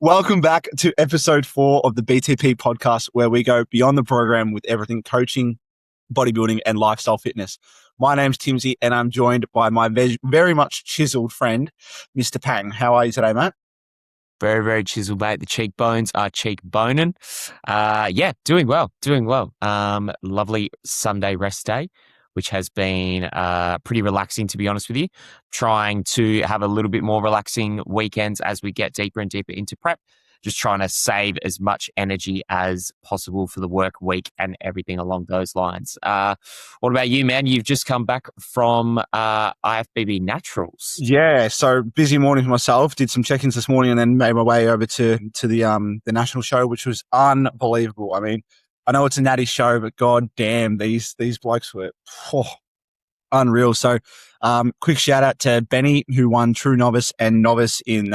Welcome back to episode 4 of the BTP podcast, where we go beyond the program with everything coaching, bodybuilding, and lifestyle fitness. My name's Timsy, and I'm joined by my very much chiseled friend, Mr. Pang. How are you today, mate? Very, very chiseled, mate. The cheekbones are cheek boning. Doing well. Lovely Sunday rest day, which has been pretty relaxing, to be honest with you. Trying to have a little bit more relaxing weekends as we get deeper and deeper into prep. Just trying to save as much energy as possible for the work week and everything along those lines. What about you, man? You've just come back from IFBB Naturals. Yeah, so busy morning for myself. Did some check-ins this morning and then made my way over to the national show, which was unbelievable. I mean, I know it's a natty show, but god damn, these blokes were unreal. So quick shout out to Benny, who won True Novice and Novice in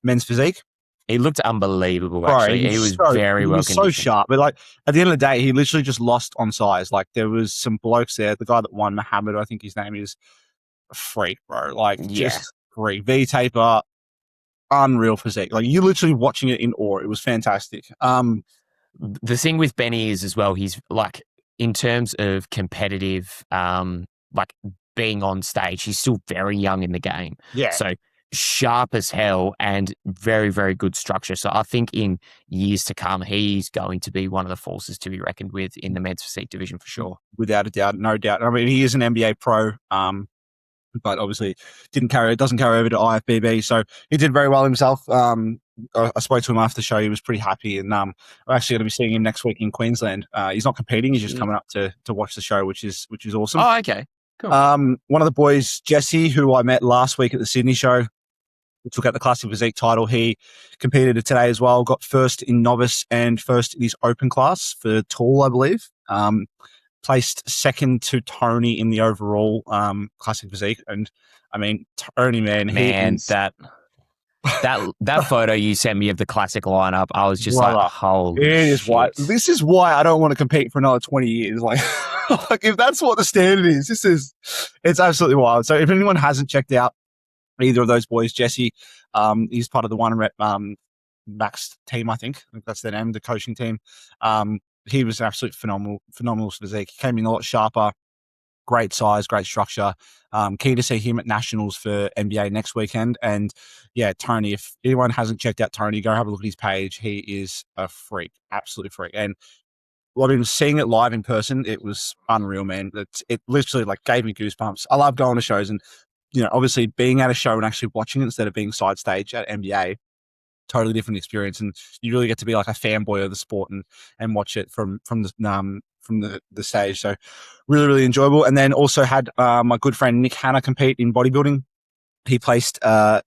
men's physique. He looked unbelievable, actually. He was very well conditioned. So sharp. But like at the end of the day, he literally just lost on size. Like there was some blokes there. The guy that won, Mohammed, I think his name is, a freak, bro. Like just freak. V-taper, unreal physique. Like you're literally watching it in awe. It was fantastic. The thing with Benny is as well, he's like, in terms of competitive, like being on stage, he's still very young in the game. Yeah. So sharp as hell and very, very good structure. So I think in years to come, he's going to be one of the forces to be reckoned with in the men's physique division for sure. Without a doubt, no doubt. I mean, he is an NBA pro, but obviously doesn't carry over to IFBB. So he did very well himself. I spoke to him after the show. He was pretty happy, and I'm actually going to be seeing him next week in Queensland. He's not competing; he's just coming up to watch the show, which is awesome. Oh, okay, cool. One of the boys, Jesse, who I met last week at the Sydney show, who took out the classic physique title. He competed today as well. Got first in novice and first in his open class for tall, I believe. Placed second to Tony in the overall classic physique. And I mean, Tony, man, that photo you sent me of the classic lineup, I was just like, holy shit. This is why I don't want to compete for another 20 years. Like, like if that's what the standard is, it's absolutely wild. So if anyone hasn't checked out either of those boys, Jesse, he's part of the One Rep Max team, I think that's their name, the coaching team. He was an absolute phenomenal physique. He came in a lot sharper, great size, great structure. Keen to see him at Nationals for NBA next weekend. And yeah, Tony, if anyone hasn't checked out Tony, go have a look at his page. He is a freak, absolute freak. And I mean, seeing it live in person, it was unreal, man. It literally like gave me goosebumps. I love going to shows, and you know, obviously being at a show and actually watching it instead of being side stage at NBA, totally different experience. And you really get to be like a fanboy of the sport and watch it from the stage. So really, really enjoyable. And then also had my good friend Nick Hanna compete in bodybuilding. He placed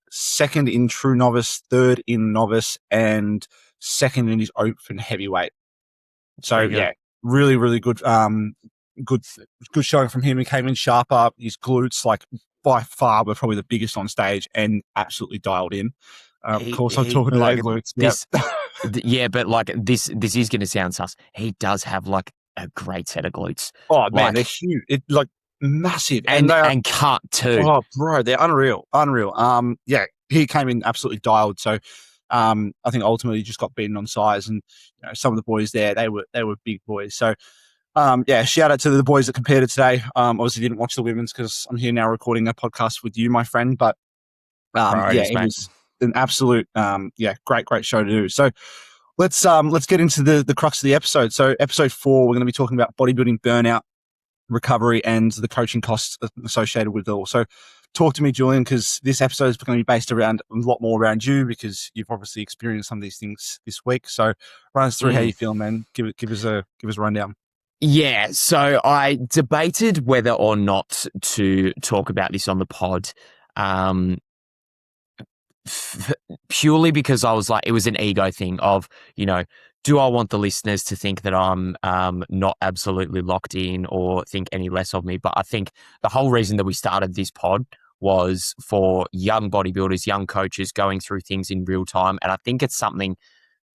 second in True Novice, third in Novice, and second in his open heavyweight. So yeah, really, really good showing from him. He came in sharper. His glutes, like by far, were probably the biggest on stage and absolutely dialed in. Of course, I'm talking about glutes. Yeah, but like this is going to sound sus. He does have like a great set of glutes. Oh man, they're huge. It's like massive and cut too. Oh, bro, they're unreal. Yeah, he came in absolutely dialed. So, I think ultimately just got beaten on size, and you know, some of the boys there, they were big boys. So, yeah, shout out to the boys that competed today. Obviously didn't watch the women's because I'm here now recording a podcast with you, my friend. But it was an absolute great show to do. So let's get into the crux of the episode. So episode 4, we're going to be talking about bodybuilding burnout, recovery, and the coaching costs associated with it all. So talk to me, Julian, because this episode is going to be based around a lot more around you, because you've obviously experienced some of these things this week. So run us through how you feel, man. Give us a rundown. Yeah, so I debated whether or not to talk about this on the pod, purely because I was like, it was an ego thing of, you know, do I want the listeners to think that I'm not absolutely locked in or think any less of me? But I think the whole reason that we started this pod was for young bodybuilders, young coaches going through things in real time. And I think it's something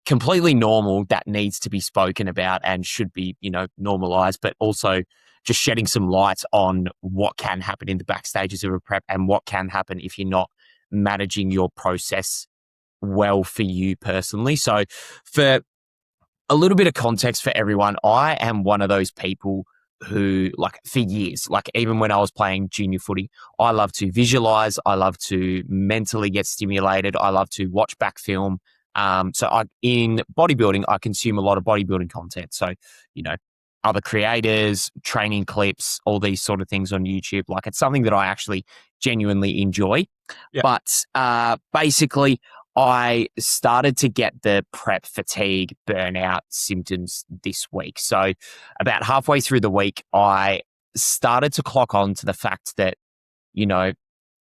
completely normal that needs to be spoken about and should be, you know, normalized, but also just shedding some light on what can happen in the backstages of a prep and what can happen if you're not managing your process well for you personally. So for a little bit of context for everyone, I am one of those people who, like, for years, like even when I was playing junior footy, I love to visualize, I love to mentally get stimulated, I love to watch back film. In bodybuilding, I consume a lot of bodybuilding content. So, you know, other creators, training clips, all these sort of things on YouTube. Like, it's something that I actually genuinely enjoy. Yeah. But basically, I started to get the prep fatigue burnout symptoms this week. So about halfway through the week, I started to clock on to the fact that, you know,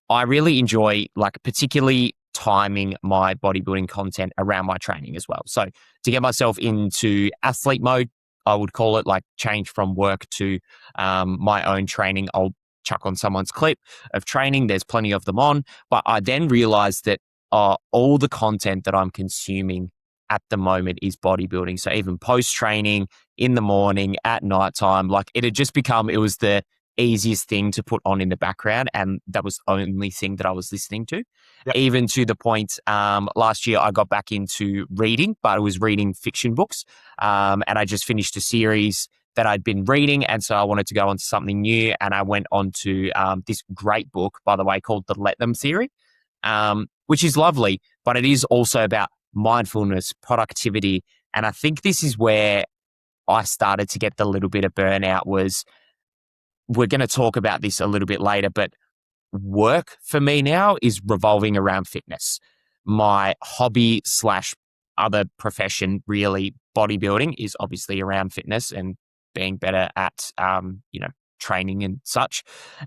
I really enjoy, like, particularly timing my bodybuilding content around my training as well. So to get myself into athlete mode, I would call it, like, change from work to my own training. I'll chuck on someone's clip of training. There's plenty of them on. But I then realized that all the content that I'm consuming at the moment is bodybuilding. So even post training, in the morning, at nighttime, like, it had just become, it was the easiest thing to put on in the background. And that was the only thing that I was listening to. Yep. Even to the point, last year I got back into reading, but I was reading fiction books. And I just finished a series that I'd been reading. And so I wanted to go on to something new. And I went on to this great book, by the way, called The Let Them Theory, which is lovely, but it is also about mindfulness, productivity. And I think this is where I started to get the little bit of burnout. Was, we're going to talk about this a little bit later, but work for me now is revolving around fitness. My hobby slash other profession, really, bodybuilding, is obviously around fitness and being better at, training and such.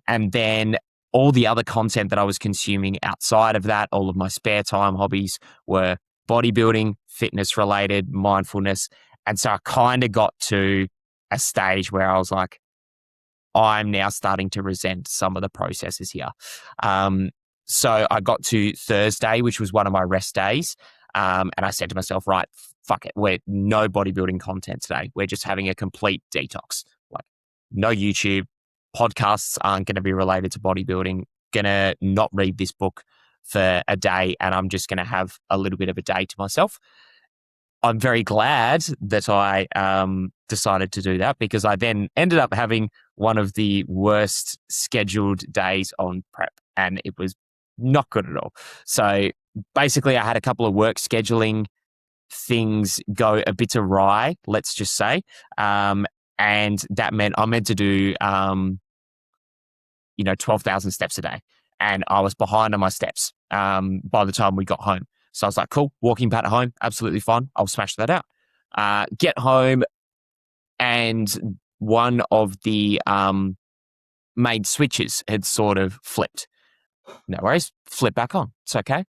And then all the other content that I was consuming outside of that, all of my spare time hobbies, were bodybuilding, fitness related, mindfulness. And so I kind of got to a stage where I was like, I'm now starting to resent some of the processes here. So I got to Thursday, which was one of my rest days. And I said to myself, right, fuck it. We're no bodybuilding content today. We're just having a complete detox. Like, no YouTube. Podcasts aren't going to be related to bodybuilding. Going to not read this book for a day. And I'm just going to have a little bit of a day to myself. I'm very glad that I decided to do that, because I then ended up having one of the worst scheduled days on prep, and it was not good at all. So basically, I had a couple of work scheduling things go a bit awry, let's just say. And that meant I meant to do, 12,000 steps a day. And I was behind on my steps by the time we got home. So I was like, cool, walking back home, absolutely fine. I'll smash that out. Get home, and one of the main switches had sort of flipped. No worries, flip back on. It's okay.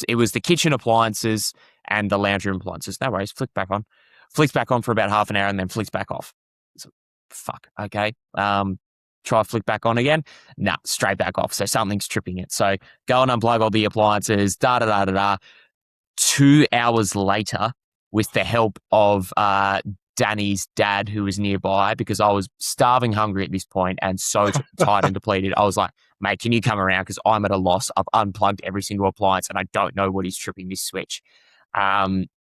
It was the kitchen appliances and the lounge room appliances. No worries, flick back on. Flicks back on for about half an hour and then flicks back off. So, fuck, okay. Try flick back on again. Nah, straight back off. So something's tripping it. So go and unplug all the appliances, 2 hours later, with the help of Danny's dad, who was nearby, because I was starving hungry at this point and so tired and depleted. I was like, mate, can you come around? Because I'm at a loss. I've unplugged every single appliance and I don't know what is tripping this switch.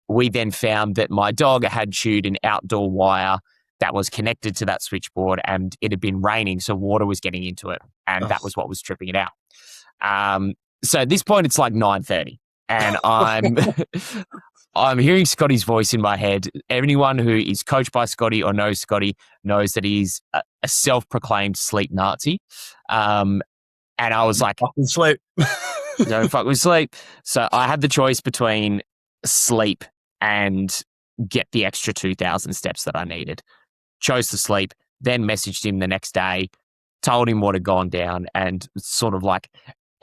We then found that my dog had chewed an outdoor wire that was connected to that switchboard, and it had been raining, so water was getting into it, and that was what was tripping it out. So at this point, it's like 9:30. And I'm hearing Scotty's voice in my head. Anyone who is coached by Scotty or knows Scotty knows that he's a self-proclaimed sleep Nazi. And I was like, fucking sleep. don't fuck with sleep. So I had the choice between sleep and get the extra 2,000 steps that I needed. Chose to sleep, then messaged him the next day, told him what had gone down, and sort of like,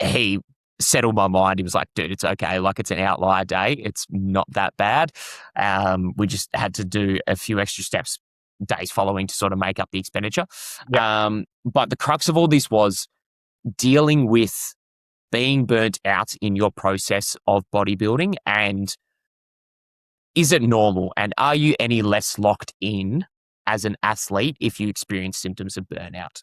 he settled my mind. He was like, dude, it's okay. Like, it's an outlier day. It's not that bad. We just had to do a few extra steps days following to sort of make up the expenditure. Yeah. But the crux of all this was dealing with being burnt out in your process of bodybuilding, and is it normal? And are you any less locked in as an athlete if you experience symptoms of burnout?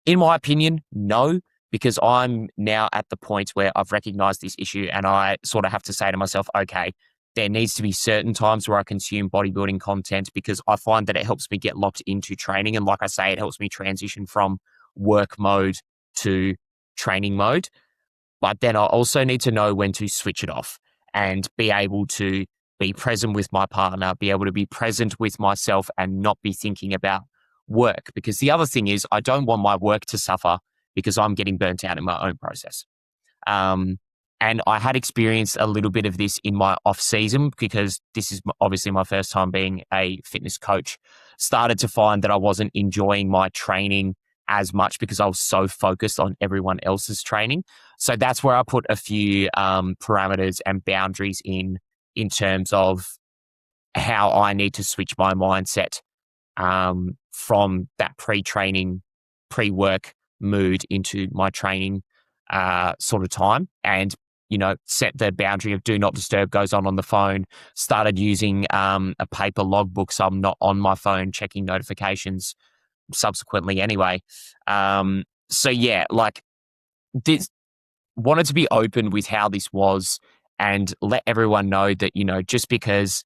In my opinion, no. because I'm now at the point where I've recognized this issue and I sort of have to say to myself, okay, there needs to be certain times where I consume bodybuilding content because I find that it helps me get locked into training. And like I say, it helps me transition from work mode to training mode. But then I also need to know when to switch it off and be able to be present with my partner, be able to be present with myself and not be thinking about work. Because the other thing is, I don't want my work to suffer because I'm getting burnt out in my own process. Um, and I had experienced a little bit of this in my off season because this is obviously my first time being a fitness coach. Started to find that I wasn't enjoying my training as much because I was so focused on everyone else's training. So that's where I put a few parameters and boundaries in terms of how I need to switch my mindset from that pre-training, pre-work mood into my training sort of time. And, set the boundary of do not disturb goes on the phone, started using a paper logbook so I'm not on my phone checking notifications subsequently anyway. So yeah, like this, wanted to be open with how this was and let everyone know that, just because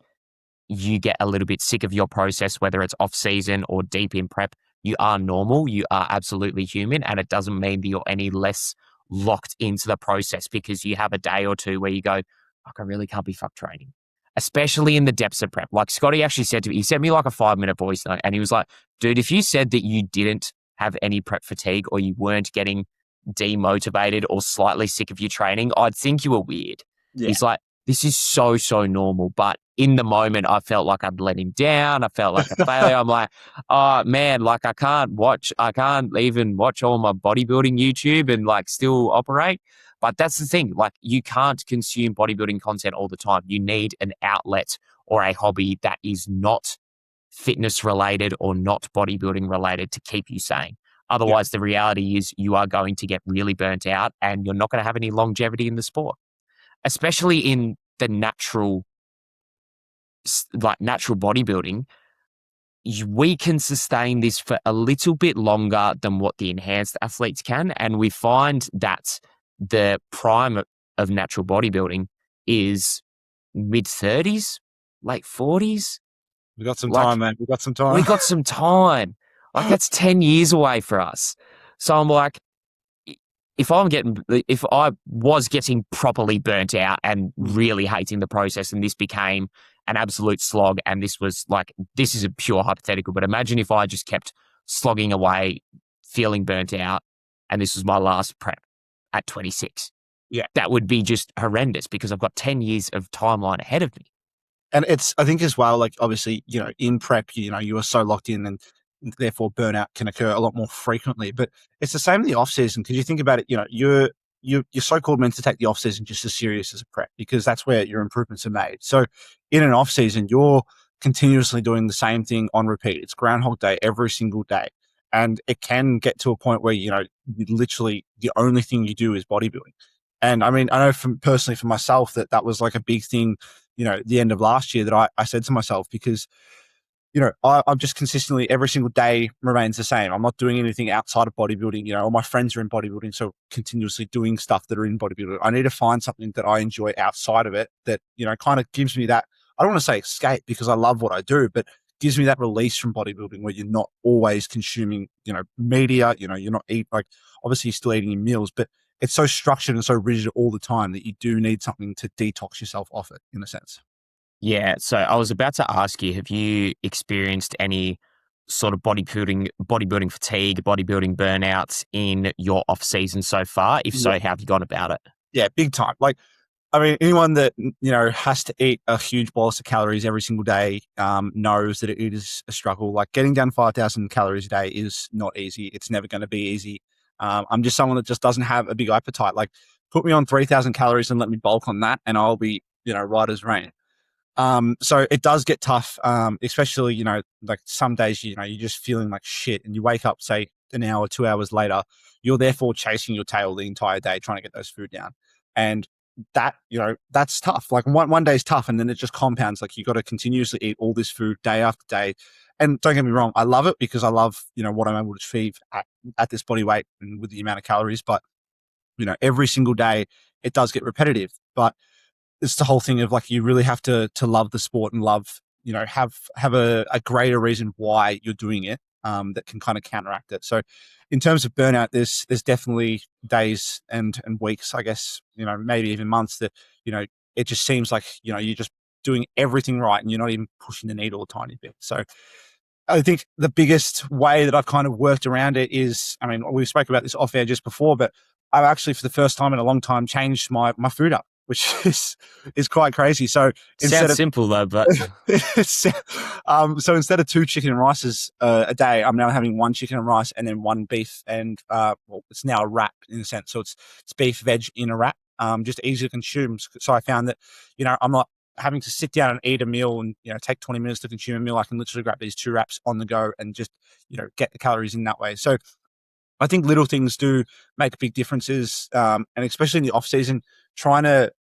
you get a little bit sick of your process, whether it's off season or deep in prep, you are normal. You are absolutely human. And it doesn't mean that you're any less locked into the process because you have a day or two where you go, "Fuck, I really can't be fuck training." Especially in the depths of prep. Like Scotty actually said to me, he sent me like a 5-minute voice note and he was like, dude, if you said that you didn't have any prep fatigue or you weren't getting demotivated or slightly sick of your training, I'd think you were weird. Yeah. He's like, this is so, so normal. But in the moment, I felt like I'd let him down. I felt like a failure. I'm like, oh man, like I can't even watch all my bodybuilding YouTube and like still operate. But that's the thing, like you can't consume bodybuilding content all the time. You need an outlet or a hobby that is not fitness related or not bodybuilding related to keep you sane. Otherwise, the reality is you are going to get really burnt out and you're not going to have any longevity in the sport, especially in the natural bodybuilding. We can sustain this for a little bit longer than what the enhanced athletes can. And we find that the prime of natural bodybuilding is mid 30s, late 40s. We got some Like, time, man. We got some time. we got some time. Like that's 10 years away for us. So I'm like, if I was getting properly burnt out and really hating the process and this became an absolute slog and this is a pure hypothetical, but imagine if I just kept slogging away, feeling burnt out, and this was my last prep at 26. Yeah. That would be just horrendous because I've got 10 years of timeline ahead of me. And I think as well, like obviously, in prep, you are so locked in and therefore burnout can occur a lot more frequently. But it's the same in the off season because you think about it, you're so-called meant to take the off season just as serious as a prep because that's where your improvements are made. So in an off season, you're continuously doing the same thing on repeat. It's Groundhog Day every single day. And it can get to a point where, literally the only thing you do is bodybuilding. And I mean, I know personally for myself that was like a big thing, the end of last year that I said to myself because, I'm just consistently every single day remains the same. I'm not doing anything outside of bodybuilding. All my friends are in bodybuilding, so continuously doing stuff that are in bodybuilding. I need to find something that I enjoy outside of it that, kind of gives me that, I don't want to say escape because I love what I do, but gives me that release from bodybuilding where you're not always consuming, media, you're not obviously you're still eating your meals, but it's so structured and so rigid all the time that you do need something to detox yourself off it in a sense. Yeah, so I was about to ask you, have you experienced any sort of bodybuilding fatigue, bodybuilding burnouts in your off season so far? If so, how have you gone about it? Yeah, big time. Like, I mean, anyone that, has to eat a huge bolus of calories every single day knows that it is a struggle. Like getting down 5,000 calories a day is not easy. It's never going to be easy. I'm just someone that just doesn't have a big appetite. Like put me on 3,000 calories and let me bulk on that and I'll be, right as rain. So it does get tough, especially, like some days, you're just feeling like shit and you wake up, say an hour, 2 hours later, you're therefore chasing your tail the entire day, trying to get those food down. And that, that's tough. Like one day is tough and then it just compounds. Like you got to continuously eat all this food day after day. And don't get me wrong, I love it because I love, what I'm able to achieve at this body weight and with the amount of calories, but every single day, it does get repetitive, but it's the whole thing of like, you really have to love the sport and love, have a greater reason why you're doing it, that can kind of counteract it. So in terms of burnout, there's definitely days and weeks, I guess, maybe even months that, it just seems like, you're just doing everything right and you're not even pushing the needle a tiny bit. So I think the biggest way that I've kind of worked around it is, I mean, we spoke about this off air just before, but I've actually, for the first time in a long time, changed my food up, which is quite crazy. So instead Sounds of simple though, but so instead of 2 chicken and rices a day, I'm now having 1 chicken and rice and then 1 beef and well, it's now a wrap in a sense. So it's beef veg in a wrap, just easy to consume. So I found that I'm not having to sit down and eat a meal and take 20 minutes to consume a meal. I can literally grab these 2 wraps on the go and just get the calories in that way. So I think little things do make big differences, and especially in the off season, trying to.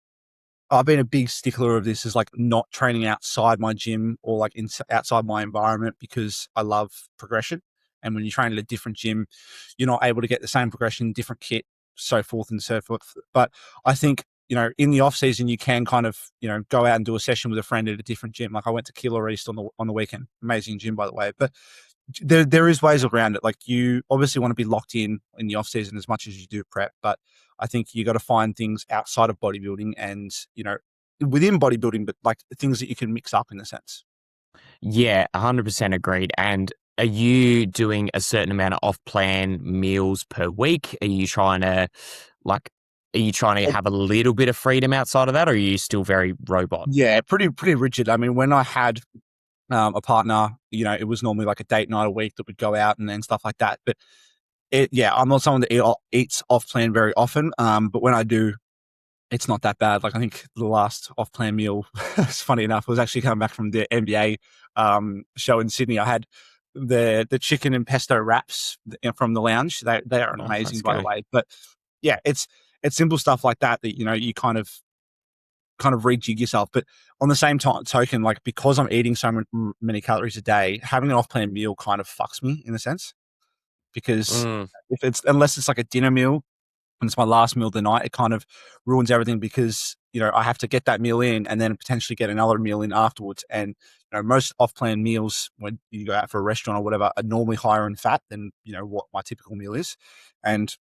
I've been a big stickler of this, is like not training outside my gym or like outside my environment, because I love progression. And when you train at a different gym, you're not able to get the same progression, different kit, so forth and so forth. But I think, in the off season, you can kind of, go out and do a session with a friend at a different gym. Like I went to Kilo East on the weekend, amazing gym, by the way. But there is ways around it. Like you obviously want to be locked in the off season as much as you do prep, but I think you got to find things outside of bodybuilding and within bodybuilding, but like things that you can mix up in a sense. yeah, 100% agreed. And are you doing a certain amount of off-plan meals per week? Like, are you trying to have a little bit of freedom outside of that, or are you still very robot? Yeah, pretty rigid. I mean, when I had a partner, it was normally like a date night a week that would go out and then stuff like that. But I'm not someone that eats off plan very often. But when I do, it's not that bad. Like I think the last off plan meal, it's funny enough, was actually coming back from the NBA show in Sydney. I had the chicken and pesto wraps from the lounge. They are Oh, amazing, let's by the go. way. But yeah, it's simple stuff like that you kind of rejig yourself. But on the same token, like because I'm eating so many calories a day, having an off plan meal kind of fucks me in a sense, because Mm. unless it's like a dinner meal and it's my last meal of the night, it kind of ruins everything, because I have to get that meal in and then potentially get another meal in afterwards. And most off-plan meals when you go out for a restaurant or whatever are normally higher in fat than what my typical meal is. And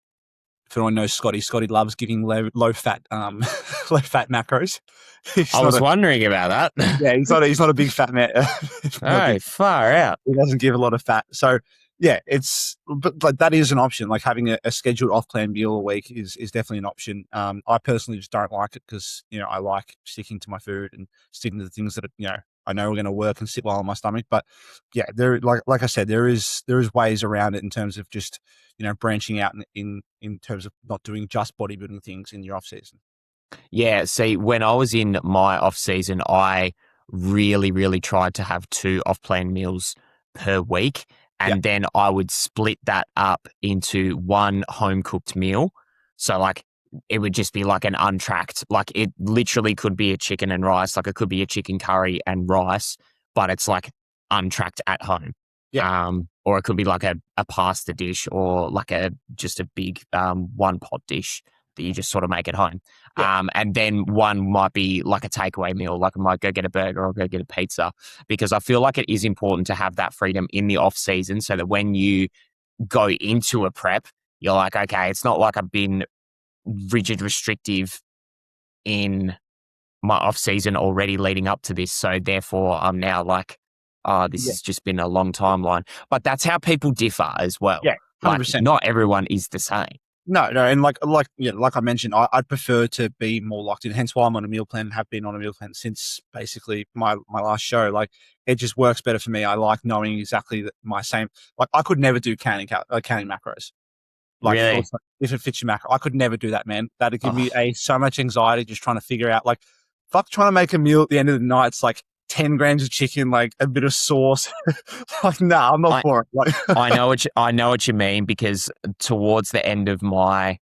if anyone knows Scotty loves giving low fat low fat macros. I was wondering about that. He's not a big fat man. Not a Oh, big, far out. it doesn't give a lot of fat. So yeah, but like that is an option. Like having a scheduled off-plan meal a week is definitely an option. I personally just don't like it, because I like sticking to my food and sticking to the things that I know are going to work and sit well on my stomach. But yeah, like I said, there is ways around it in terms of just branching out in terms of not doing just bodybuilding things in your off season. Yeah, see, when I was in my off season, I really, really tried to have 2 off-plan meals per week, Yeah, and then I would split that up into 1 home-cooked meal. So, like, it would just be like an untracked, like it literally could be a chicken and rice, like it could be a chicken curry and rice, but it's like untracked at home. yeah, Or it could be like a pasta dish, or like just a big one pot dish that you just sort of make at home. yeah, And then one might be like a takeaway meal, like I might go get a burger or go get a pizza, because I feel like it is important to have that freedom in the off season, so that when you go into a prep, you're like, okay, it's not like I've been rigid restrictive in my off season already leading up to this. So therefore I'm now like, oh, this yeah, has just been a long timeline. But that's how people differ as well. yeah, 100%. Like not everyone is the same. No, and like I mentioned, I'd prefer to be more locked in. Hence why I'm on a meal plan and have been on a meal plan since basically my last show. Like it just works better for me. I like knowing exactly that my same. Like I could never do counting macros. Like Really? if it fits your macro, I could never do that, man. That'd give Oh, me so much anxiety just trying to figure out. Like fuck, trying to make a meal at the end of the night. It's like 10 grams of chicken, like a bit of sauce. Like nah, I'm not I, for it. Like I know what you mean, because towards the end of my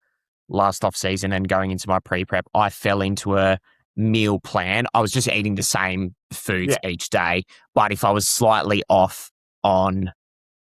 last off season and going into my pre-prep, I fell into a meal plan. I was just eating the same foods yeah, each day, but if I was slightly off on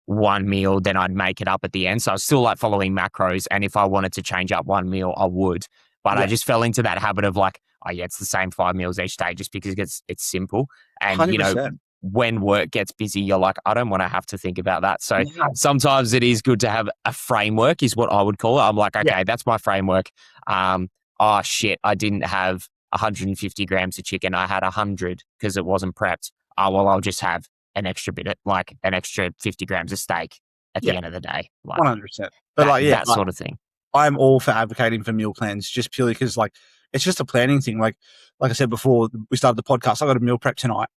one meal, then I'd make it up at the end. So I was still like following macros. And if I wanted to change up one meal, I would. But I just fell into that habit of like, oh yeah, it's the same 5 meals each day just because it's simple. And 100%. when work gets busy, you're like, I don't want to have to think about that. So Yeah. sometimes it is good to have a framework is what I would call it. I'm like, okay, that's my framework. Oh shit, I didn't have 150 grams of chicken. I had 100 because it wasn't prepped. Oh, well, I'll just have an extra like an extra 50 grams of steak at the end of the day. Like 100%. But that sort of thing. I'm all for advocating for meal plans just purely because like it's just a planning thing. Like I said before we started the podcast, I got a meal prep tonight.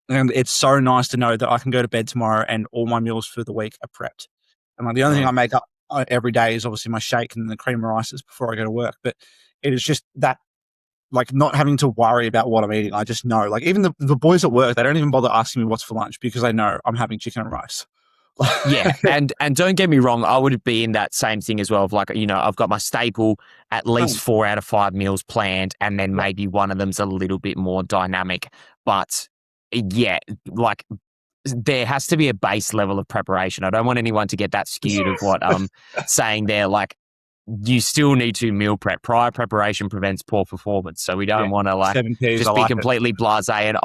And it's so nice to know that I can go to bed tomorrow and all my meals for the week are prepped. And like the only thing I make up every day is obviously my shake and the cream of rices before I go to work. But it is just that, like, not having to worry about what I'm eating. I just know, like, even the boys at work, they don't even bother asking me what's for lunch because they know I'm having chicken and rice. Yeah. And don't get me wrong, I would be in that same thing as well of like, I've got my staple, at least 4 out of 5 meals planned, and then maybe one of them's a little bit more dynamic. But yeah, like there has to be a base level of preparation. I don't want anyone to get that skewed of what I'm saying there. Like you still need to meal prep. Prior preparation prevents poor performance. So we don't want to like just be completely blasé and,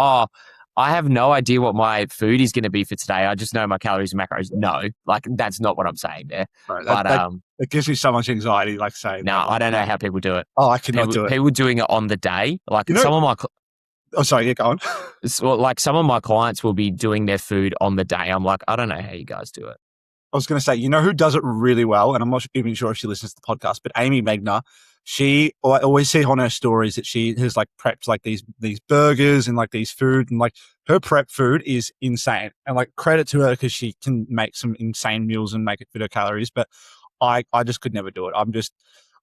I have no idea what my food is going to be for today. I just know my calories and macros. No, like that's not what I'm saying there. Right, but it gives me so much anxiety, like saying. No, I don't know how people do it. Oh, I cannot do it. People doing it on the day. Like some of my... Oh, sorry, yeah, go on. Like some of my clients will be doing their food on the day. I'm like, I don't know how you guys do it. I was going to say, who does it really well? And I'm not even sure if she listens to the podcast, but Amy Megner, I always see on her stories that she has like prepped like these burgers and like these food, and like her prep food is insane. And like credit to her because she can make some insane meals and make it fit her calories. But I just could never do it.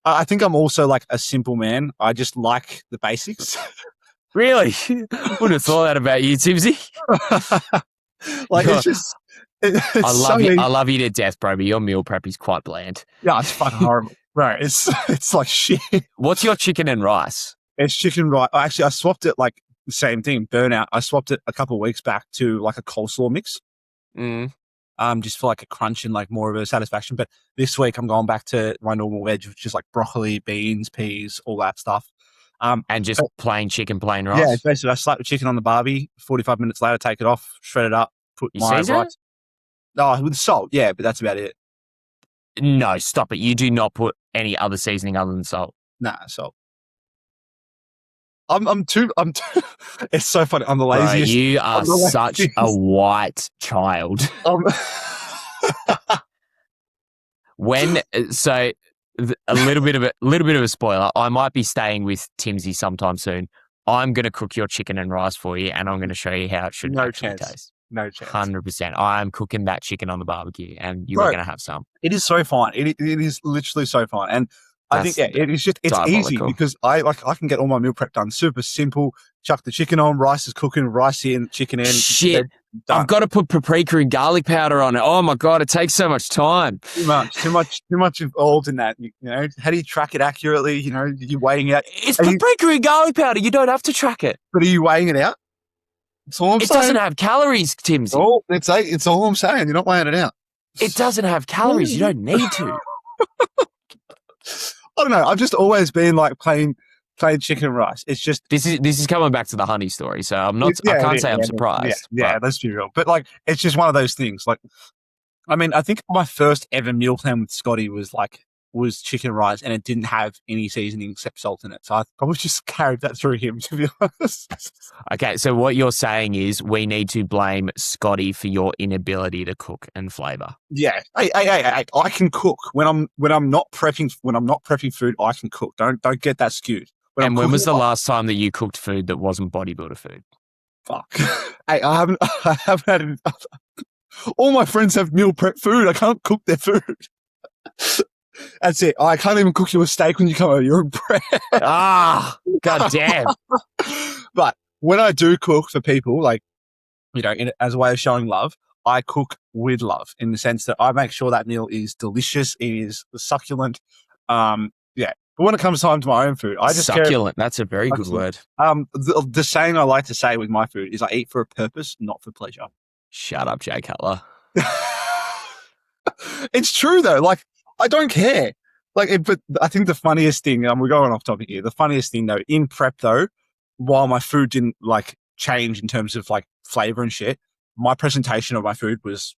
I think I'm also like a simple man. I just like the basics. Really? Wouldn't have thought that about you, Timsy. Like it's just. I love you to death, bro, but your meal prep is quite bland. Yeah, it's fucking horrible. Bro, it's like shit. What's your chicken and rice? It's chicken rice. Actually, I swapped it like the same thing, Burnout. I swapped it a couple of weeks back to like a coleslaw mix. Just for like a crunch and like more of a satisfaction. But this week I'm going back to my normal veg, which is like broccoli, beans, peas, all that stuff. And just plain chicken, plain rice? Yeah, basically I slap the chicken on the barbie, 45 minutes later, take it off, shred it up, put my rice. Oh, with salt, yeah, but that's about it. No, stop it. You do not put any other seasoning other than salt. Nah, salt. I'm too it's so funny. I'm the laziest. Bro, you are such a white child. A little bit of a spoiler. I might be staying with Timsy sometime soon. I'm going to cook your chicken and rice for you, and I'm going to show you how it should actually taste. No chance. 100%. I'm cooking that chicken on the barbecue, and you are going to have some. It is so fine. It is literally so fine. And I think it is just, it's easy because I can get all my meal prep done. Super simple. Chuck the chicken on, rice is cooking, rice in, chicken in. Shit. I've got to put paprika and garlic powder on it. Oh my God, it takes so much time. Too much involved in that. How do you track it accurately? You're weighing it out. It's paprika and garlic powder. You don't have to track it. But are you weighing it out? That's all I'm saying. It doesn't have calories, Timsy. Oh, it's all I'm saying. You're not weighing it out. It doesn't have calories. You don't need to. I don't know. I've just always been like plain chicken and rice. It's just this is coming back to the honey story. So I'm not. I can't say I'm surprised. Yeah, let's be real. But like, it's just one of those things. Like, I mean, I think my first ever meal plan with Scotty was chicken and rice, and it didn't have any seasoning except salt in it. So I probably just carried that through him, to be honest. Okay, so what you're saying is we need to blame Scotty for your inability to cook and flavor. Yeah, hey, I can cook when I'm not prepping food. I can cook. Don't get that skewed. And when was the last time that you cooked food that wasn't bodybuilder food? Fuck. Hey, I haven't had it. All my friends have meal prep food. I can't cook their food. That's it. I can't even cook you a steak when you come over. You're a bread. God damn. But when I do cook for people, like, as a way of showing love, I cook with love in the sense that I make sure that meal is delicious. It is succulent. Yeah. But when it comes time to my own food, I just succulent. That's a very good word. The saying I like to say with my food is I eat for a purpose, not for pleasure. Shut up, Jay Cutler. It's true though. Like, I don't care. But I think the funniest thing, we're going off topic here. The funniest thing though, in prep though, while my food didn't like change in terms of like flavor and shit, my presentation of my food was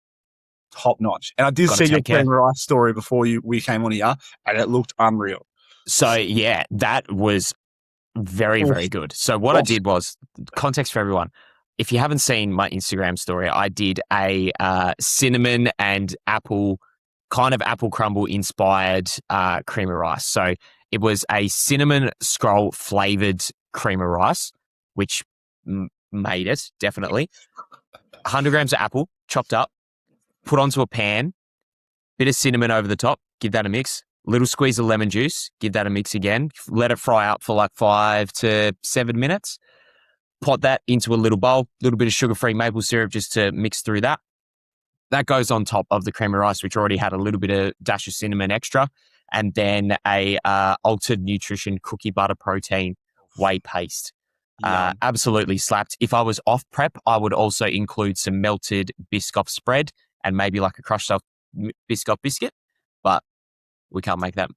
top notch. And I did Gotta see your take care. cream rice story before we came on here, and it looked unreal. So yeah, that was very, very good. So what I did was, context for everyone, if you haven't seen my Instagram story, I did a cinnamon and apple, kind of apple crumble inspired cream of rice. So it was a cinnamon scroll flavored cream of rice, which made it, definitely. 100 grams of apple, chopped up, put onto a pan, bit of cinnamon over the top, give that a mix. Little squeeze of lemon juice, give that a mix again. Let it fry up for like 5 to 7 minutes. Pot that into a little bowl, little bit of sugar-free maple syrup just to mix through that. That goes on top of the cream of rice, which already had a little bit of dash of cinnamon extra, and then a altered nutrition cookie butter protein whey paste. Absolutely slapped. If I was off prep, I would also include some melted Biscoff spread and maybe like a crushed up Biscoff biscuit, but we can't make that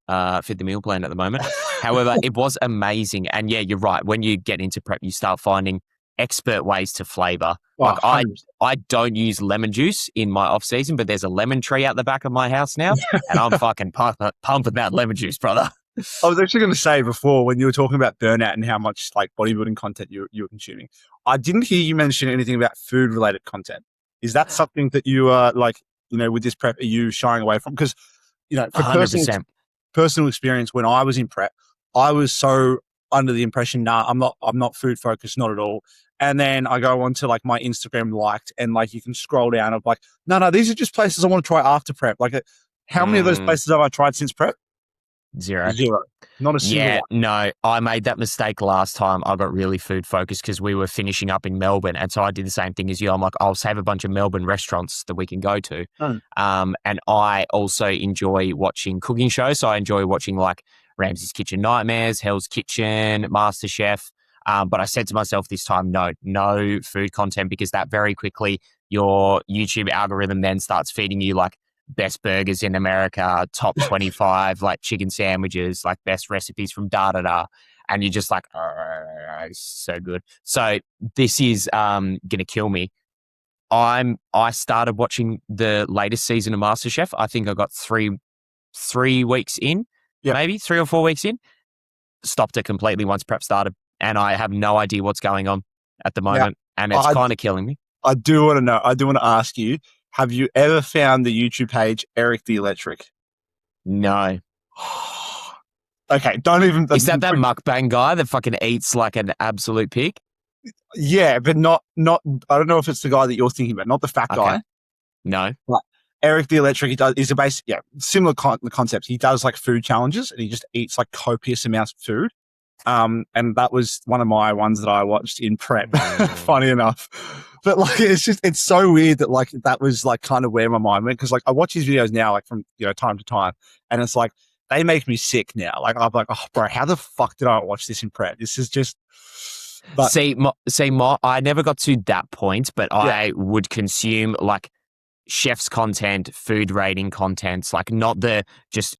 fit the meal plan at the moment. However, it was amazing. And yeah, you're right. When you get into prep, you start finding expert ways to flavor. Like I don't use lemon juice in my off season, but there's a lemon tree out the back of my house now, and I'm fucking pumping that lemon juice, brother. I was actually going to say before, when you were talking about burnout and how much like bodybuilding content you were consuming, I didn't hear you mention anything about food related content. Is that something that you are like, with this prep, are you shying away from? Because, for 100%. personal experience, when I was in prep, I was so under the impression, I'm not food focused, not at all. And then I go onto like my Instagram liked, and like you can scroll down of like, no, these are just places I want to try after prep. Like, how many of those places have I tried since prep? Zero. Not a single one. No, I made that mistake last time. I got really food focused because we were finishing up in Melbourne. And so I did the same thing as you. I'm like, I'll save a bunch of Melbourne restaurants that we can go to. And I also enjoy watching cooking shows. So I enjoy watching like Ramsay's Kitchen Nightmares, Hell's Kitchen, MasterChef. But I said to myself this time, no food content, because that very quickly your YouTube algorithm then starts feeding you like best burgers in America, top 25 like chicken sandwiches, like best recipes from da-da-da. And you're just like, oh, so good. So this is going to kill me. I started watching the latest season of MasterChef. I think I got three weeks in, maybe 3 or 4 weeks in. Stopped it completely once prep started. And I have no idea what's going on at the moment. And it's kind of killing me. I do want to know. I do want to ask you, have you ever found the YouTube page Eric the Electric? No. Okay, don't even... Is that mukbang guy that fucking eats like an absolute pig? Yeah, but not... I don't know if it's the guy that you're thinking about, not the fat guy. No. Like, Eric the Electric, he's a basic... Yeah, similar concept. He does like food challenges, and he just eats like copious amounts of food. And that was one of my ones that I watched in prep, funny enough. But like, it's so weird that like, that was like kind of where my mind went. Cause like I watch his videos now, like from, time to time, and it's like, they make me sick now. Like, I'm like, oh bro, how the fuck did I watch this in prep? This is just, but I never got to that point, but I would consume like chef's content, food rating contents, like not the just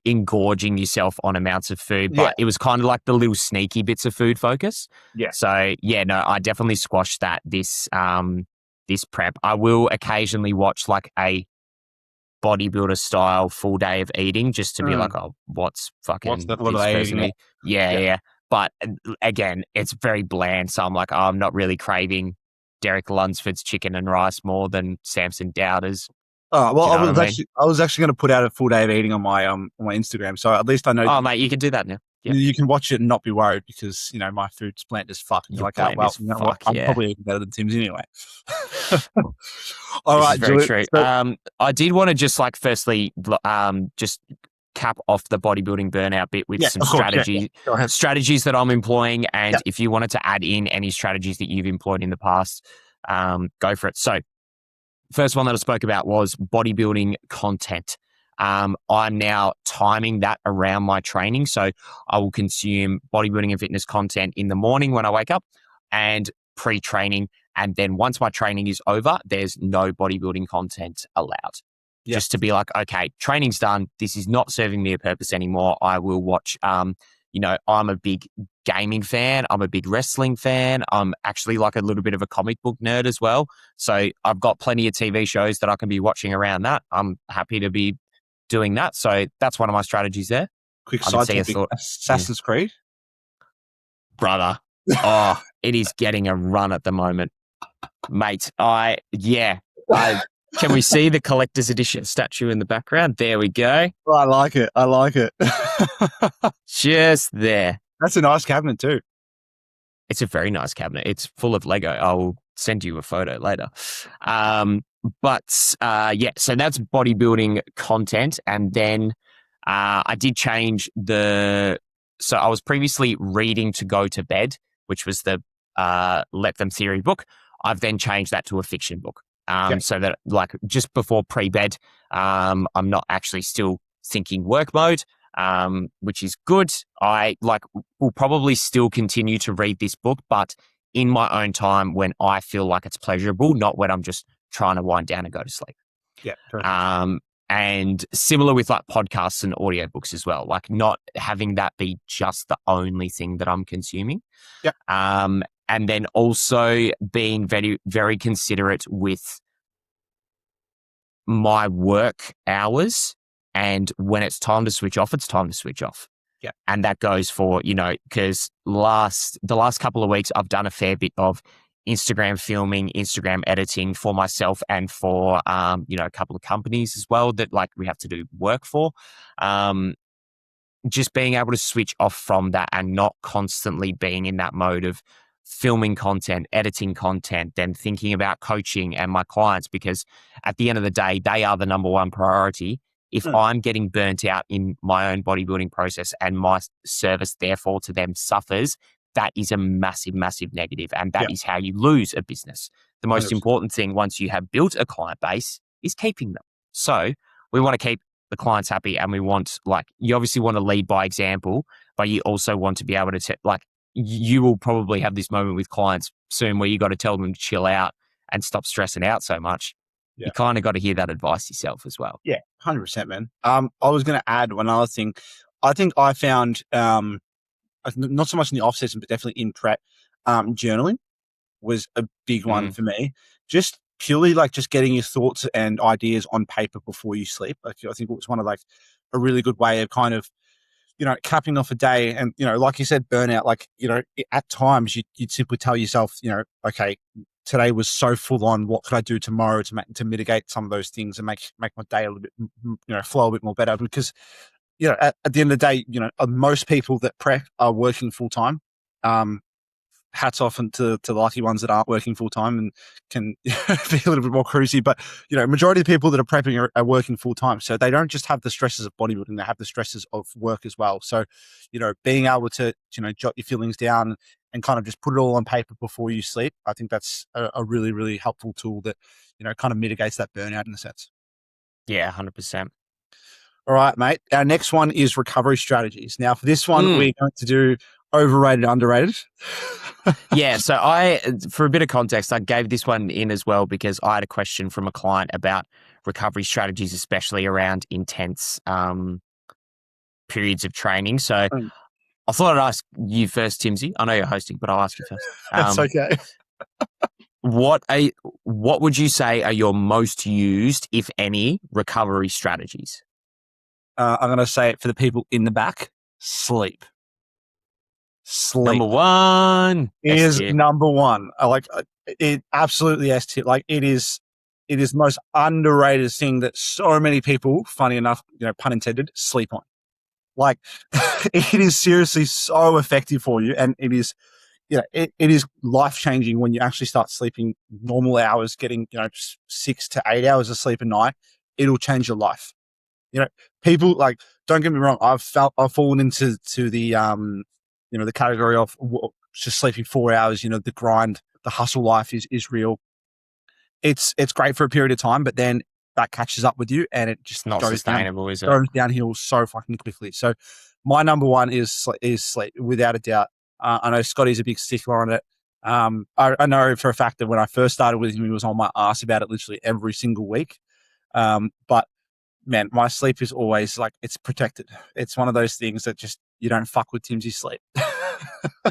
engorging yourself on amounts of food, but it was kind of like the little sneaky bits of food focus. So I definitely squashed that this prep. I will occasionally watch like a bodybuilder style full day of eating just to be like, oh, what's what are they eating? Yeah. But again, it's very bland. So I'm like, I'm not really craving Derek Lunsford's chicken and rice more than Samson Dowder's. Oh, well, I was actually going to put out a full day of eating on my Instagram, so at least I know. Oh, mate, you can do that now. Yep. You can watch it and not be worried because my food's bland as fuck. And you're like, oh, well, I'm probably even better than Tim's anyway. All right, very true. So, I did want to just like firstly, just cap off the bodybuilding burnout bit with some strategies that I'm employing, and if you wanted to add in any strategies that you've employed in the past, go for it. So. First one that I spoke about was bodybuilding content. I'm now timing that around my training. So I will consume bodybuilding and fitness content in the morning when I wake up and pre-training. And then once my training is over, there's no bodybuilding content allowed. Yeah. just to be like, okay, training's done. This is not serving me a purpose anymore. I will watch, I'm a big gaming fan. I'm a big wrestling fan. I'm actually like a little bit of a comic book nerd as well. So I've got plenty of TV shows that I can be watching around that. I'm happy to be doing that. So that's one of my strategies there. Quick I can side see a topic: thought, yeah, Assassin's Creed. brother. Oh, it is getting a run at the moment, mate. Can we see the collector's edition statue in the background? There we go. Oh, I like it. I like it. Just there. That's a nice cabinet too. It's a very nice cabinet. It's full of Lego. I will send you a photo later. So that's bodybuilding content. And then I did change so I was previously reading to go to bed, which was the Let Them Theory book. I've then changed that to a fiction book. So that like just before pre-bed, I'm not actually still thinking work mode. Which is good. I will probably still continue to read this book, but in my own time when I feel like it's pleasurable, not when I'm just trying to wind down and go to sleep. Yeah. Perfect. And similar with like podcasts and audiobooks as well, like not having that be just the only thing that I'm consuming. Yeah. And then also being very, very considerate with my work hours. And when it's time to switch off, it's time to switch off. Yeah. And that goes for, because the last couple of weeks, I've done a fair bit of Instagram filming, Instagram editing for myself and for, a couple of companies as well that like we have to do work for. Just being able to switch off from that and not constantly being in that mode of filming content, editing content, then thinking about coaching and my clients, because at the end of the day, they are the number one priority. If I'm getting burnt out in my own bodybuilding process and my service, therefore, to them suffers, that is a massive, massive negative. And that is how you lose a business. The most 100%. important thing once you have built a client base is keeping them. So we want to keep the clients happy, and we want, you obviously want to lead by example, but you also want to be able to, you will probably have this moment with clients soon where you got to tell them to chill out and stop stressing out so much. Yeah. You kind of got to hear that advice yourself as well. Yeah, 100%, man. I was going to add one other thing. I think I found, not so much in the off season, but definitely in prep, journaling was a big one for me. Just purely just getting your thoughts and ideas on paper before you sleep. I think it was one of a really good way of kind of, capping off a day. And, like you said, burnout, at times you'd simply tell yourself, okay, today was so full on. What could I do tomorrow to mitigate some of those things and make my day a little bit, flow a bit more better? Because, at the end of the day, most people that prep are working full time. Hats off to the lucky ones that aren't working full time and can be a little bit more cruisy. But, majority of the people that are prepping are working full time. So they don't just have the stresses of bodybuilding, they have the stresses of work as well. So, being able to, jot your feelings down and kind of just put it all on paper before you sleep, I think that's a really, really helpful tool that, kind of mitigates that burnout in a sense. Yeah, 100%. All right, mate. Our next one is recovery strategies. Now, for this one, we're going to do overrated, underrated. Yeah. So for a bit of context, I gave this one in as well because I had a question from a client about recovery strategies, especially around intense periods of training. So I thought I'd ask you first, Timsy. I know you're hosting, but I'll ask you first. That's okay. What would you say are your most used, if any, recovery strategies? I'm going to say it for the people in the back. Sleep. Number one is number one. I like it. Absolutely S tier. It is the most underrated thing that so many people, funny enough, pun intended, sleep on. It is seriously so effective for you, and it is, it is life changing when you actually start sleeping normal hours, getting 6 to 8 hours of sleep a night. It'll change your life. People don't get me wrong. I've fallen into the the category of just sleeping 4 hours. The grind, the hustle life is real. It's great for a period of time, but then that catches up with you, and it just not goes sustainable, is it? Goes downhill so fucking quickly. So my number one is sleep, without a doubt. I know Scotty's a big stickler on it. I know for a fact that when I first started with him, he was on my ass about it literally every single week. But man, my sleep is always like, it's protected. It's one of those things that just, you don't fuck with Tim's sleep.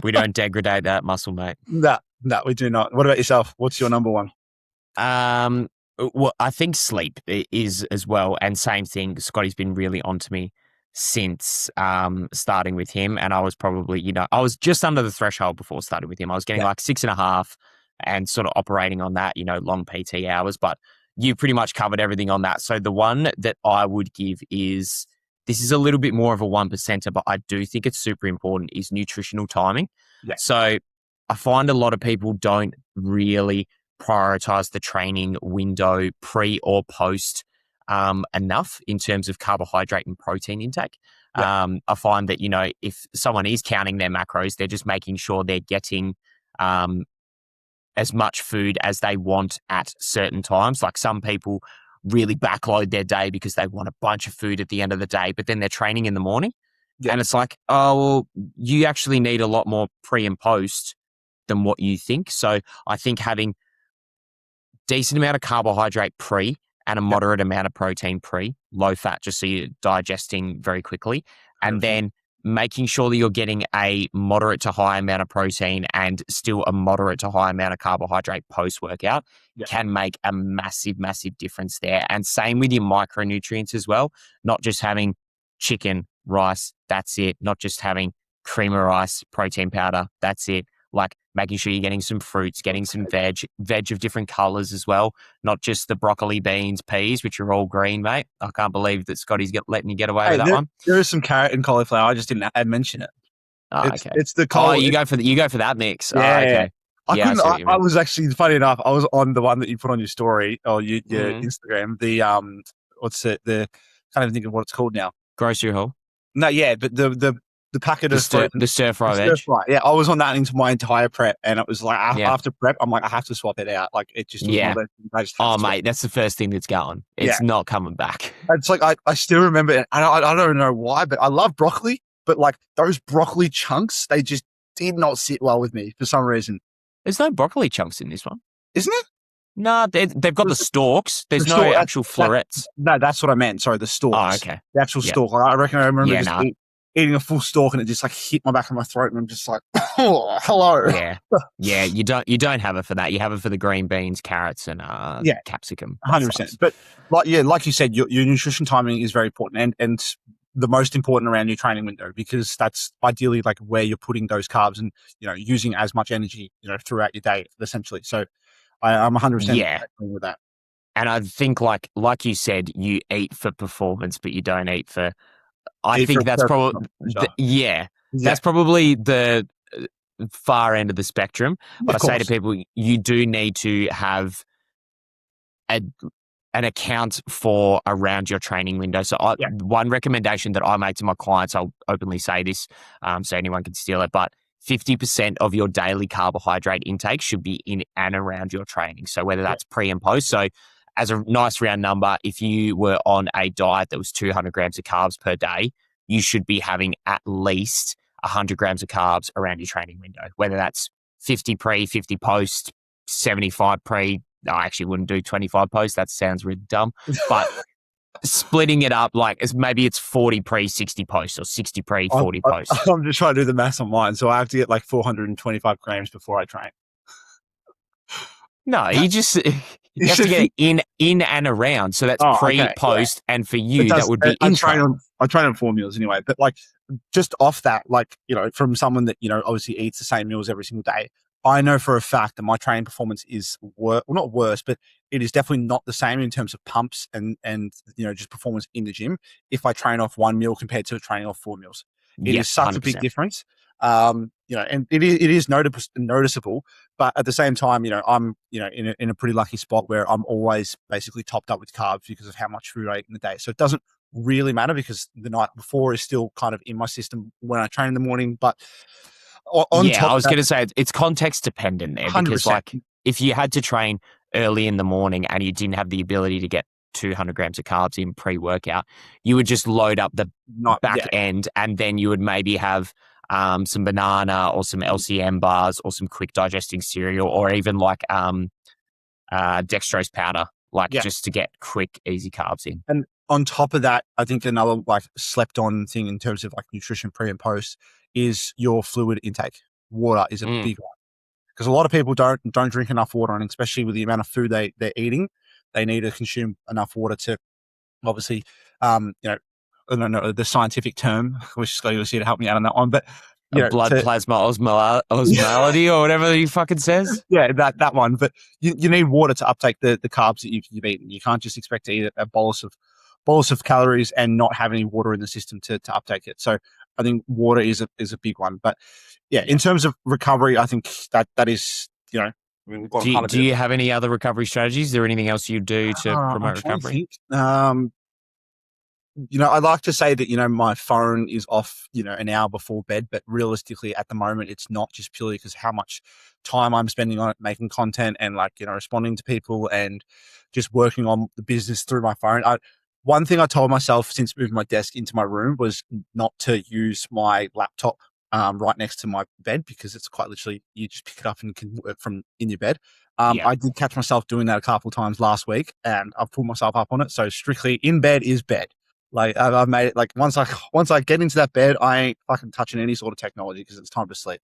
We don't degrade that muscle, mate. No, we do not. What about yourself? What's your number one? Well, I think sleep is as well, and same thing. Scotty's been really onto me since starting with him, and I was probably, I was just under the threshold before starting with him. I was getting like 6.5, and sort of operating on that, long PT hours. But you pretty much covered everything on that. So the one that I would give is, this is a little bit more of a 1%er, but I do think it's super important, is nutritional timing. Yeah. So I find a lot of people don't really prioritize the training window pre or post enough in terms of carbohydrate and protein intake. Yeah. I find that, if someone is counting their macros, they're just making sure they're getting as much food as they want at certain times. Like some people really backload their day because they want a bunch of food at the end of the day, but then they're training in the morning. Yeah. And it's like, oh, well, you actually need a lot more pre and post than what you think. So I think having decent amount of carbohydrate pre and a moderate amount of protein pre, low fat, just so you're digesting very quickly. And then making sure that you're getting a moderate to high amount of protein and still a moderate to high amount of carbohydrate post-workout can make a massive, massive difference there. And same with your micronutrients as well, not just having chicken, rice, that's it. Not just having cream of rice, protein powder, that's it. Like making sure you're getting some fruits, getting some veg of different colors as well, not just the broccoli, beans, peas, which are all green, mate. I can't believe that Scotty's letting you get away with that one. There is some carrot and cauliflower. I just didn't mention it. Oh, okay. It's the you go for that mix. Yeah. Oh, okay. I was actually, funny enough, I was on the one that you put on your story or your Instagram. The what's it? The can't even think of what it's called now. Grocery haul. No, yeah, but the packet of the stir fry veg. Yeah, I was on that into my entire prep, and it was like after prep, I'm like, I have to swap it out. Like it just was one of those things I just have to mate, that's the first thing that's going. It's not coming back. It's like I still remember it. I don't know why, but I love broccoli. But like those broccoli chunks, they just did not sit well with me for some reason. There's no broccoli chunks in this one, isn't it? No, they've got the stalks. There's no actual florets. No, that's what I meant. Sorry, the stalks. Oh, okay. The actual stalk. I reckon I remember eating a full stalk and it just like hit my back of my throat and I'm just like, oh, hello. Yeah. You don't have it for that. You have it for the green beans, carrots, and capsicum. 100%. But like you said, your nutrition timing is very important and the most important around your training window, because that's ideally like where you're putting those carbs and using as much energy throughout your day essentially. So I'm 100% with that. And I think like you said, you eat for performance, but you don't eat for. I think that's probably that's probably the far end of the spectrum. But I say to people, you do need to have an account for around your training window. So one recommendation that I make to my clients, I'll openly say this so anyone can steal it, but 50% of your daily carbohydrate intake should be in and around your training. So whether that's pre and post. So as a nice round number, if you were on a diet that was 200 grams of carbs per day, you should be having at least 100 grams of carbs around your training window, whether that's 50 pre, 50 post, 75 pre. I actually wouldn't do 25 post. That sounds really dumb. But splitting it up, like maybe it's 40 pre, 60 post, or 60 pre, 40 post. I'm just trying to do the maths on mine. So I have to get like 425 grams before I train. No, you have to get it in and around. So that's pre, post, and for you, that would be intra. I train on 4 meals anyway, but like just off that, like, from someone that, obviously eats the same meals every single day, I know for a fact that my training performance is not worse, but it is definitely not the same in terms of pumps and just performance in the gym if I train off 1 meal compared to training off 4 meals. It is such 100%. A big difference. And it is noticeable, but at the same time, I'm, in a pretty lucky spot where I'm always basically topped up with carbs because of how much food I eat in the day. So it doesn't really matter because the night before is still kind of in my system when I train in the morning. But I was going to say it's context dependent there 100%. Because like if you had to train early in the morning and you didn't have the ability to get 200 grams of carbs in pre-workout, you would just load up the back end and then you would maybe have some banana or some LCM bars or some quick digesting cereal or even like dextrose powder, just to get quick, easy carbs in. And on top of that, I think another like slept on thing in terms of like nutrition pre and post is your fluid intake. Water is a Mm. big one because a lot of people don't drink enough water, and especially with the amount of food they're eating, they need to consume enough water to obviously, you know, I don't know the scientific term, which Scotty was here to help me out on that one, but A you know, blood to plasma osmolality or whatever he fucking says. yeah, that one. But you need water to uptake the carbs that you've eaten. You can't just expect to eat a bolus of calories and not have any water in the system to uptake it. So I think water is a big one. But yeah, in terms of recovery, I think that is, you know, I mean, we've gone kind of Do you have any other recovery strategies? Is there anything else you do to I'm promote trying to recovery? think. You know, I like to say that, you know, my phone is off, you know, an hour before bed, but realistically at the moment, it's not just purely because how much time I'm spending on it, making content and like, you know, responding to people and just working on the business through my phone. One thing I told myself since moving my desk into my room was not to use my laptop right next to my bed because it's quite literally, you just pick it up and can work from in your bed. Yeah. I did catch myself doing that a couple of times last week and I've pulled myself up on it. So strictly in bed is bed. Like I've made it like once I get into that bed, I ain't fucking touching any sort of technology because it's time to sleep.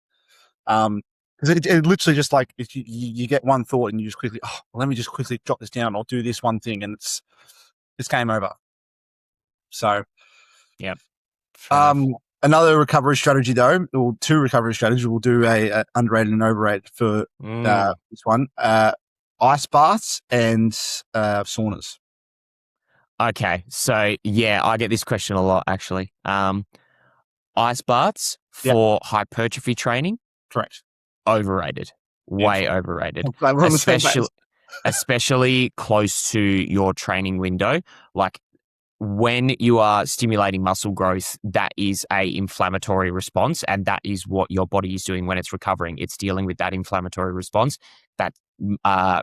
Because it literally just like if you get one thought and you just quickly, oh, well, let me just quickly jot this down. I'll do this one thing, and it's game over. So, Yeah. Fair enough. another recovery strategy though, or two recovery strategies. We'll do a underrated and overrated for this one. Ice baths and saunas. Okay. So yeah, I get this question a lot actually. Ice baths Yep, for hypertrophy training, correct. overrated. Way Beautiful. overrated. I'm glad we're on the same page. Especially close to your training window. Like when you are stimulating muscle growth, that is a inflammatory response, and that is what your body is doing when it's recovering. It's dealing with that inflammatory response, that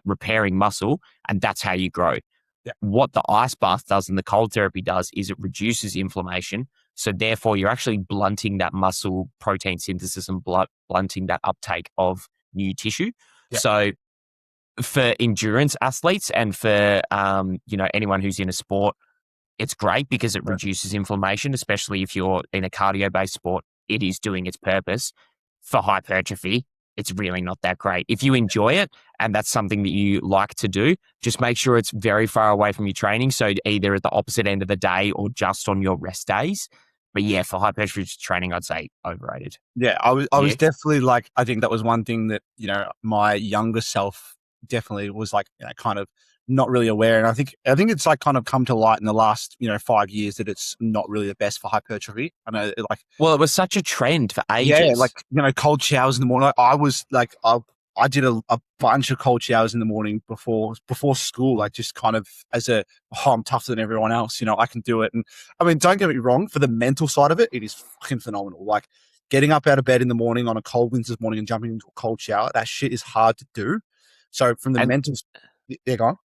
repairing muscle, and that's how you grow. Yeah. What the ice bath does and the cold therapy does is it reduces inflammation. So therefore, you're actually blunting that muscle protein synthesis and blunting that uptake of new tissue. Yeah. So for endurance athletes and for anyone who's in a sport, it's great because it reduces inflammation, especially if you're in a cardio-based sport. It is doing its purpose. For hypertrophy, it's really not that great. If you enjoy it and that's something that you like to do, just make sure it's very far away from your training. So either at the opposite end of the day or just on your rest days. But yeah, for hypertrophy training, I'd say overrated. Yeah, I was Yeah. definitely like, I think that was one thing that, you know, my younger self definitely was like, you know, kind of not really aware. And I think it's like kind of come to light in the last, you know, 5 years that it's not really the best for hypertrophy. I know like, Well, it was such a trend for yeah, ages. like, you know, cold showers in the morning. Like, I was like, I did a bunch of cold showers in the morning before school, like just kind of as a, oh, I'm tougher than everyone else, you know, I can do it. And I mean, don't get me wrong, for the mental side of it, it is fucking phenomenal. Like getting up out of bed in the morning on a cold winter's morning and jumping into a cold shower, that shit is hard to do. So from the And mental, yeah, go on.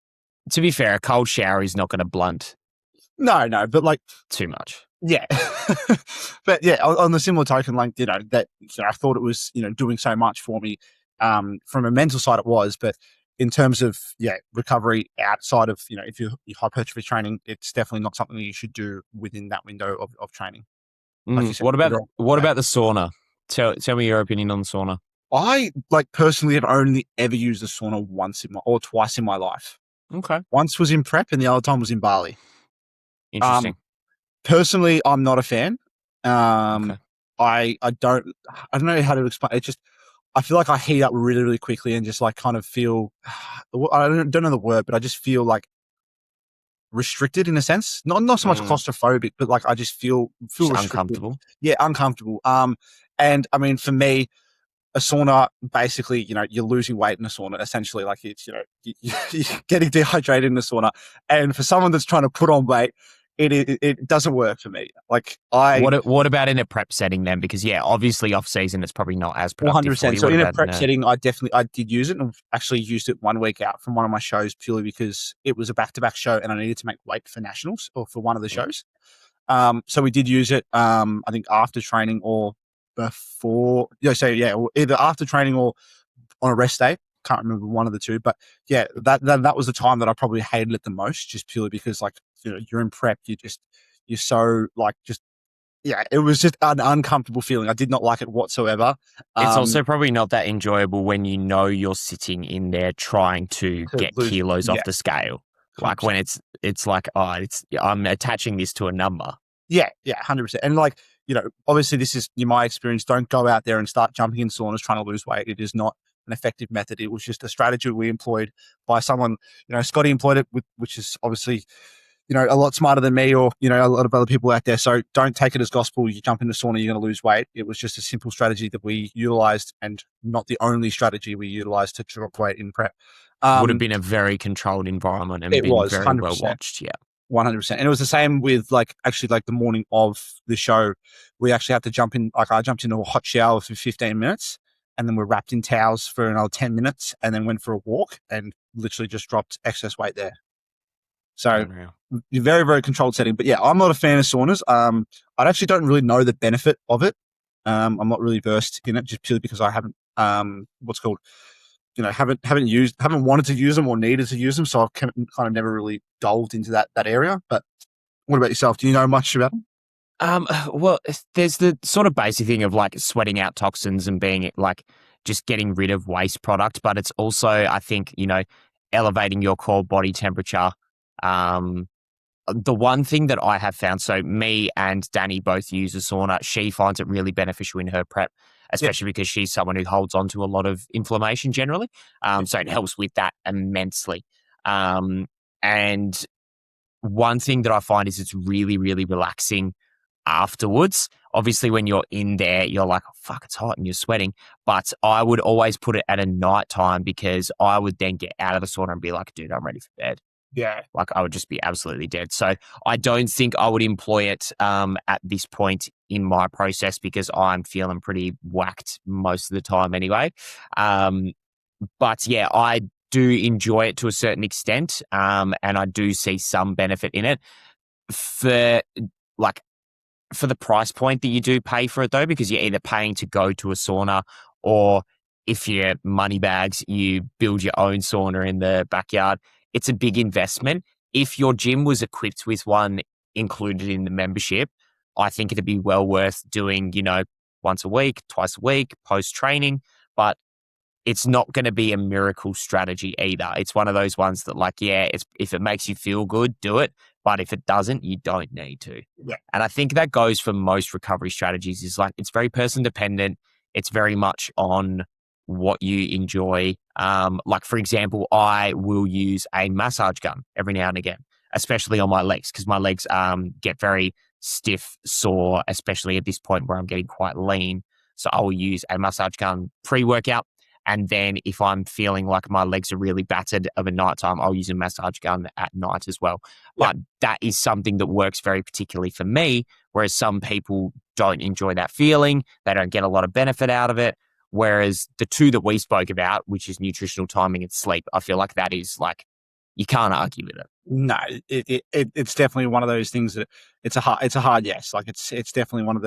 to be fair, a cold shower is not going to blunt No, but like, too much. yeah. But yeah, on the similar token, like, you know, that, you know, I thought it was, you know, doing so much for me. From a mental side, it was, but in terms of, yeah, recovery outside of, you know, if you're hypertrophy training, it's definitely not something that you should do within that window of training. Like you said, What about later on. the sauna? Tell me your opinion on the sauna. I like personally have only ever used the sauna once or twice in my life. Okay, Once was in prep and the other time was in Bali. interesting. Personally, I'm not a fan. Okay. I don't know how to explain. It just, I feel like I heat up really, really quickly and just like kind of feel, I don't know the word, but I just feel like restricted in a sense. Not so much claustrophobic, but like I just feel Just restricted. uncomfortable. Yeah, uncomfortable. And I mean, for me, a sauna, basically, you know, you're losing weight in a sauna. Essentially, like it's, you know, you're getting dehydrated in the sauna. And for someone that's trying to put on weight, it doesn't work for me. Like What about in a prep setting then? Because yeah, obviously off season it's probably not as productive for 100%. you. So What in a about prep setting, I did use it, and I've actually used it 1 week out from one of my shows purely because it was a back-to-back show and I needed to make weight for nationals or for one of the shows. So we did use it, I think after training or before, or either after training or on a rest day. can't remember one of the two, but yeah, that was the time that I probably hated it the most, just purely because like, you're in prep, you're so like, just, yeah, it was just an uncomfortable feeling. I did not like it whatsoever. It's also probably not that enjoyable when you know you're sitting in there trying to To get lose, kilos yeah, off the scale. Like 100%. when it's like, oh, I'm attaching this to a number. Yeah, 100%. And like, obviously this is in my experience, don't go out there and start jumping in saunas trying to lose weight. It is not an effective method. It was just a strategy we employed by someone, Scotty employed it, which is obviously, a lot smarter than me or, a lot of other people out there. So don't take it as gospel. You jump in the sauna, you're going to lose weight. It was just a simple strategy that we utilized, and not the only strategy we utilized to drop weight in prep. Would have been a very controlled environment and It been was very well 100%. watched. Yeah. 100%. And it was the same with actually the morning of the show, we actually had to jump in, I jumped into a hot shower for 15 minutes, and then we're wrapped in towels for another 10 minutes, and then went for a walk and literally just dropped excess weight there. So Unreal. very, very controlled setting. But yeah, I'm not a fan of saunas. I actually don't really know the benefit of it. I'm not really versed in it, just purely because I haven't, haven't wanted to use them or needed to use them. So I've kind of never really delved into that area. But what about yourself? Do you know much about them? Well, there's the sort of basic thing of like sweating out toxins and being like just getting rid of waste product, but it's also, I think, elevating your core body temperature. The one thing that I have found, so me and Danny both use a sauna. She finds it really beneficial in her prep, Yeah. especially because she's someone who holds on to a lot of inflammation generally. So it helps with that immensely. And one thing that I find is it's really, really relaxing afterwards. Obviously, when you're in there, you're like, oh, fuck, it's hot and you're sweating. But I would always put it at a night time, because I would then get out of the sauna and be like, dude, I'm ready for bed. Yeah. Like I would just be absolutely dead. So I don't think I would employ it at this point in my process, because I'm feeling pretty whacked most of the time anyway. But yeah, I do enjoy it to a certain extent, and I do see some benefit in it for like for the price point that you do pay for it, though, because you're either paying to go to a sauna, or if you're money bags, you build your own sauna in the backyard. It's a big investment. If your gym was equipped with one included in the membership, I think it'd be well worth doing, once a week, twice a week, post training. But it's not going to be a miracle strategy either. It's one of those ones that if it makes you feel good, do it. But if it doesn't, you don't need to. Yeah. And I think that goes for most recovery strategies, is it's very person dependent. It's very much on what you enjoy. For example, I will use a massage gun every now and again, especially on my legs, because my legs get very stiff, sore, especially at this point where I'm getting quite lean. So I will use a massage gun pre-workout. And then if I'm feeling like my legs are really battered of a nighttime, I'll use a massage gun at night as well. Yeah. But that is something that works very particularly for me, whereas some people don't enjoy that feeling. They don't get a lot of benefit out of it. Whereas the two that we spoke about, which is nutritional timing and sleep, I feel like that is you can't argue with it. No, it's definitely one of those things that it's a hard yes. It's definitely one of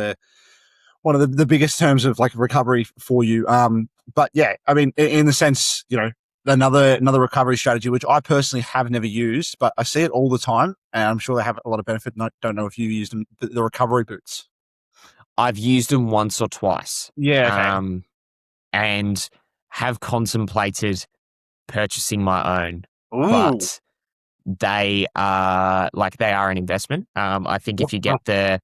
the biggest terms of recovery for you. But yeah, I mean, in the sense, another recovery strategy, which I personally have never used, but I see it all the time, and I'm sure they have a lot of benefit. And I don't know if you used them, but the recovery boots. I've used them once or twice. Yeah. Okay. And have contemplated purchasing my own, Ooh. but they are an investment. I think if you get the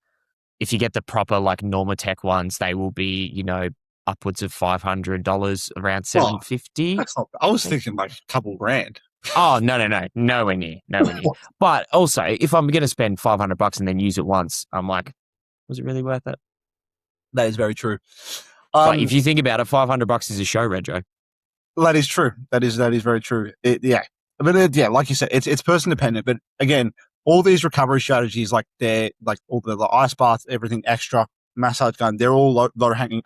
proper Normatec ones, they will be, upwards of $500, around $750. That's not. I was thinking a couple grand. Oh, no, nowhere near. But also, if I'm going to spend $500 and then use it once, I'm like, was it really worth it? That is very true. But if you think about it, $500 is a show, Rego. That is true. That is very true. But like you said, it's person dependent. But again, all these recovery strategies, they're all the ice bath, everything extra, massage gun, they're all low hanging.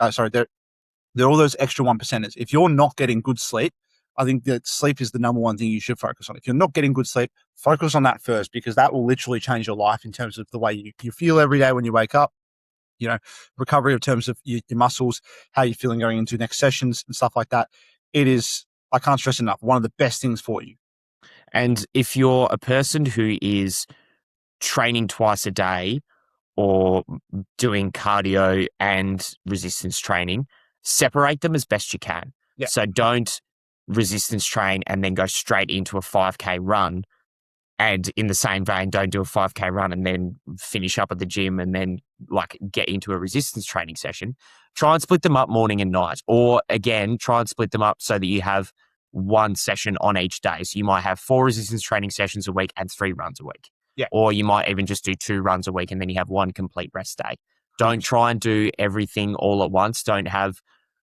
They're all those extra 1%ers. If you're not getting good sleep, I think that sleep is the number one thing you should focus on. If you're not getting good sleep, focus on that first, because that will literally change your life in terms of the way you feel every day when you wake up. Recovery in terms of your muscles, how you're feeling going into next sessions and stuff like that. It is I can't stress enough, one of the best things for you. And if you're a person who is training twice a day or doing cardio and resistance training, separate them as best you can. Yeah. So don't resistance train and then go straight into a 5K run. And in the same vein, don't do a 5K run and then finish up at the gym and then like get into a resistance training session. Try and split them up morning and night. Or again, try and split them up so that you have one session on each day. So you might have 4 resistance training sessions a week and 3 runs a week. Yeah. Or you might even just do 2 runs a week and then you have 1 complete rest day. Don't try and do everything all at once. Don't have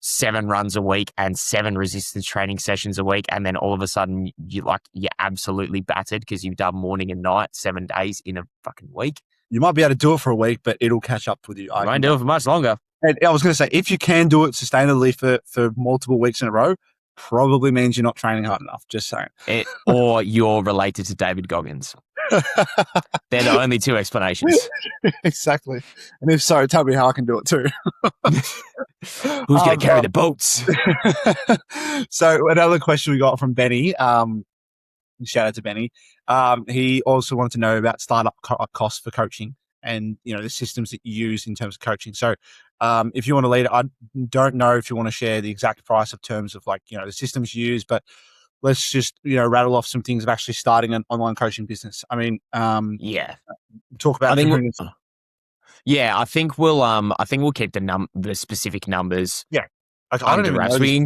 7 runs a week and 7 resistance training sessions a week. And then all of a sudden you're absolutely battered because you've done morning and night 7 days in a fucking week. You might be able to do it for a week, but it'll catch up with you. You won't do it for much longer. And I was going to say, if you can do it sustainably for multiple weeks in a row, probably means you're not training hard enough. Just saying. Or you're related to David Goggins. They're the only 2 explanations. Exactly. And if so, tell me how I can do it too. Who's going to carry the boats? So another question we got from Benny. Shout out to Benny. He also wanted to know about startup costs for coaching and, the systems that you use in terms of coaching. So if you want to lead it, I don't know if you want to share the exact price of terms of the systems you use, but let's just, rattle off some things of actually starting an online coaching business. I mean, yeah, talk about. I think we'll keep the specific numbers. Yeah, I don't even know. We can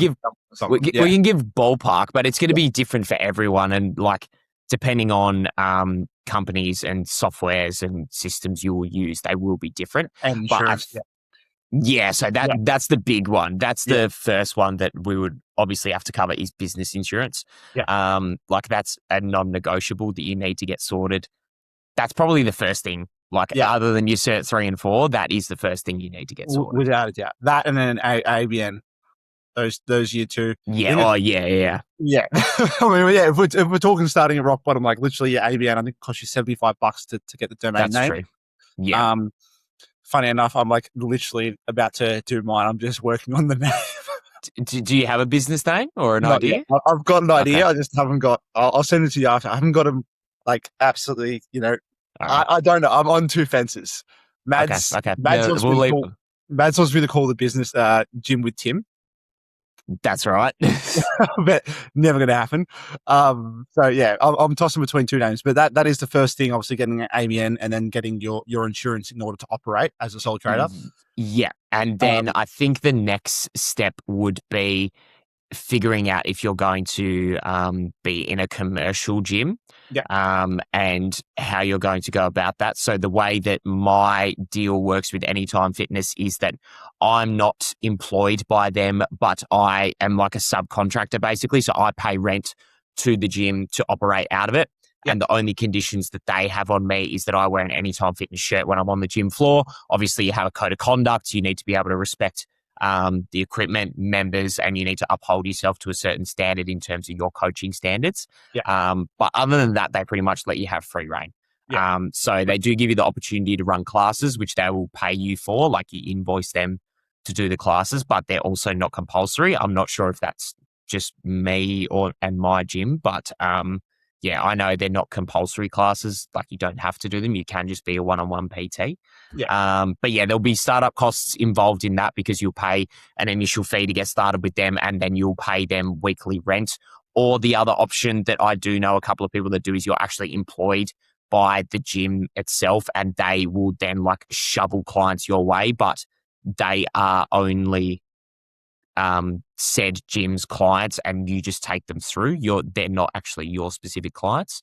give ballpark, but it's going to be different for everyone, and depending on companies and softwares and systems you will use, they will be different. And insurance, so that's the big one. That's the first one that we would obviously have to cover is business insurance. Yeah. That's a non-negotiable that you need to get sorted. That's probably the first thing. Other than your Cert 3 and 4, that is the first thing you need to get sorted. Without a doubt. That and then ABN. Those year 2. Yeah. Yeah. I mean, if we're talking starting at rock bottom, literally your ABN, I think it costs you $75 to get the domain name. That's true. Yeah. Funny enough, I'm literally about to do mine. I'm just working on the name. Do you have a business name or an idea? Yet. I've got an idea. I just haven't got. I'll send it to you after. I haven't got them absolutely. Right. I don't know. I'm on 2 fences. Mads wants me to call the business Gym with Tim. That's right. But never going to happen. So yeah, I'm tossing between 2 names, but that is the first thing. Obviously, getting an ABN and then getting your insurance in order to operate as a sole trader. Yeah, and then I think the next step would be figuring out if you're going to be in a commercial gym. And how you're going to go about that. So the way that my deal works with Anytime Fitness is that I'm not employed by them, but I am like a subcontractor basically. So I pay rent to the gym to operate out of it. And the only conditions that they have on me is that I wear an Anytime Fitness shirt when I'm on the gym floor. Obviously, you have a code of conduct. You need to be able to respect the equipment, members, and you need to uphold yourself to a certain standard in terms of your coaching standards. But other than that, they pretty much let you have free reign. So they do give you the opportunity to run classes, which they will pay you for, you invoice them to do the classes, but they're also not compulsory. I'm not sure if that's just me and my gym, but I know they're not compulsory classes. You don't have to do them. You can just be a one-on-one PT. But there'll be startup costs involved in that because you'll pay an initial fee to get started with them and then you'll pay them weekly rent. Or the other option that I do know a couple of people that do is you're actually employed by the gym itself and they will then shovel clients your way, but they are only said gym's clients and you just take them through. They're not actually your specific clients.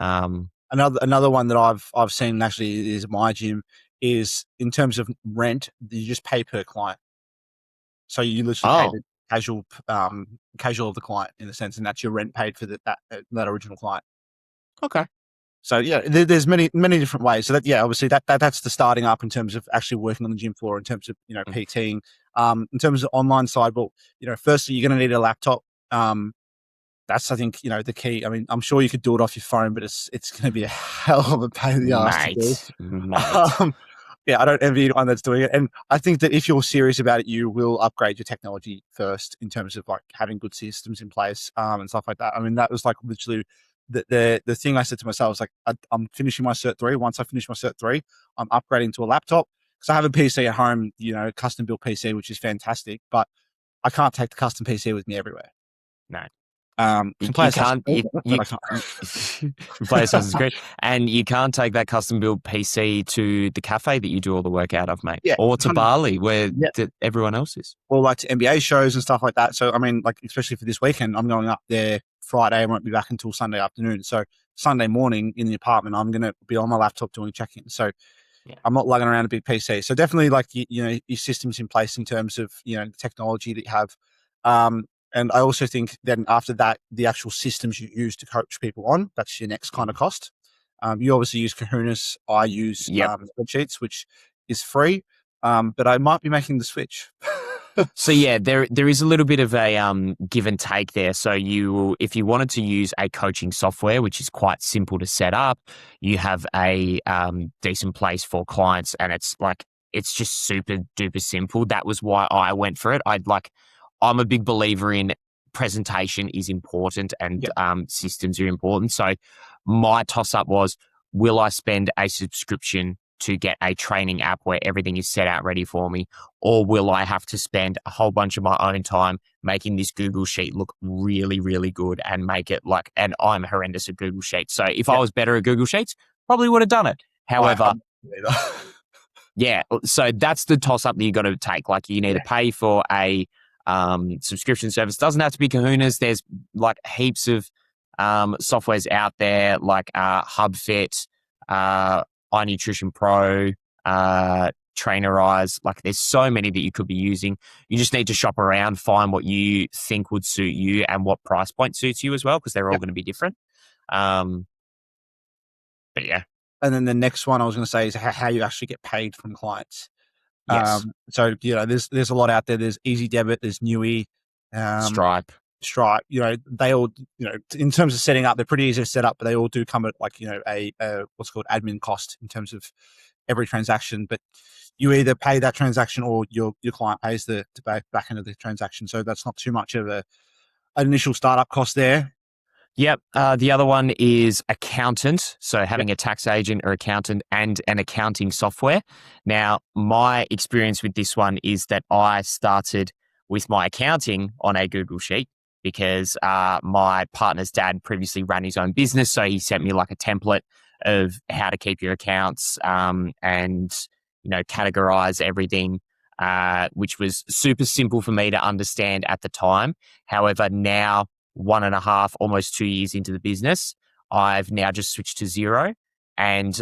Another one that I've seen actually is my gym is in terms of rent, you just pay per client. So you literally pay the casual of the client in a sense, and that's your rent paid for that original client. Okay. So there's many different ways. So obviously that's the starting up in terms of actually working on the gym floor, in terms of PTing. In terms of online side, firstly you're going to need a laptop. That's I think the key. I mean, I'm sure you could do it off your phone, but it's going to be a hell of a pain in the ass to do. Yeah, I don't envy anyone that's doing it. And I think that if you're serious about it, you will upgrade your technology first in terms of like having good systems in place and stuff like that. I mean, that was like literally the thing I said to myself was like, I'm finishing my Cert 3. Once I finish my Cert 3, I'm upgrading to a laptop because I have a PC at home, custom built PC, which is fantastic, but I can't take the custom PC with me everywhere. No. Can play You Assassin's can't, Creed, but I can't. you play Assassin's Creed, and you can't take that custom built PC to the cafe that you do all the work out of, mate, Yeah, or to 100. Bali where Yeah. everyone else is. Or like to NBA shows and stuff like that. So, I mean, like, especially for this weekend, I'm going up there Friday. I won't be back until Sunday afternoon. So, Sunday morning in the apartment, I'm going to be on my laptop doing check-in. So, Yeah. I'm not lugging around a big PC. So, definitely, like, your systems in place in terms of, technology that you have. And I also think then after that, the actual systems you use to coach people on, that's your next kind of cost. You obviously use Kahunas. I use Yep. spreadsheets, which is free. But I might be making the switch. So yeah, there is a little bit of a give and take there. So if you wanted to use a coaching software, which is quite simple to set up, you have a decent place for clients, and it's just super duper simple. That was why I went for it. I'm a big believer in presentation is important and systems are important. So my toss up was, will I spend a subscription to get a training app where everything is set out ready for me? Or will I have to spend a whole bunch of my own time making this Google Sheet look really, really good and make it and I'm horrendous at Google Sheets. So if I was better at Google Sheets, probably would have done it. However, yeah, so that's the toss up that you got to take. Like, you need to pay for a subscription service. Doesn't have to be Kahunas. There's like heaps of softwares out there, like HubFit, iNutrition Pro, Trainerize. Like, there's so many that you could be using. You just need to shop around, find what you think would suit you and what price point suits you as well, because they're all going to be different. But yeah. And then the next one I was going to say is how you actually get paid from clients. Yes. So there's a lot out there. There's Easy Debit, there's Newy, Stripe. They all, in terms of setting up, they're pretty easy to set up, but they all do come at a what's called admin cost in terms of every transaction. But you either pay that transaction or your client pays the back end of the transaction. So that's not too much of an initial startup cost there. Yep. The other one is accountant. So having a tax agent or accountant and an accounting software. Now, my experience with this one is that I started with my accounting on a Google Sheet because my partner's dad previously ran his own business. So he sent me like a template of how to keep your accounts and, categorize everything, which was super simple for me to understand at the time. However, now, 1.5, almost 2 years into the business, I've now just switched to Xero. And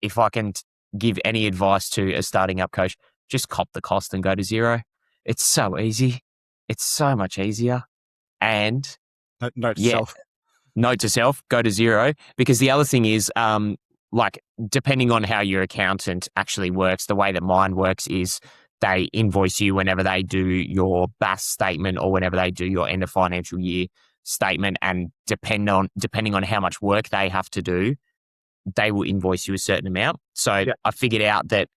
if I can give any advice to a starting up coach, just cop the cost and go to Xero. It's so easy. It's so much easier. And note to self, go to Xero. Because the other thing is, depending on how your accountant actually works, the way that mine works is they invoice you whenever they do your BAS statement or whenever they do your end of financial year statement, and depending on how much work they have to do, they will invoice you a certain amount. So I figured out that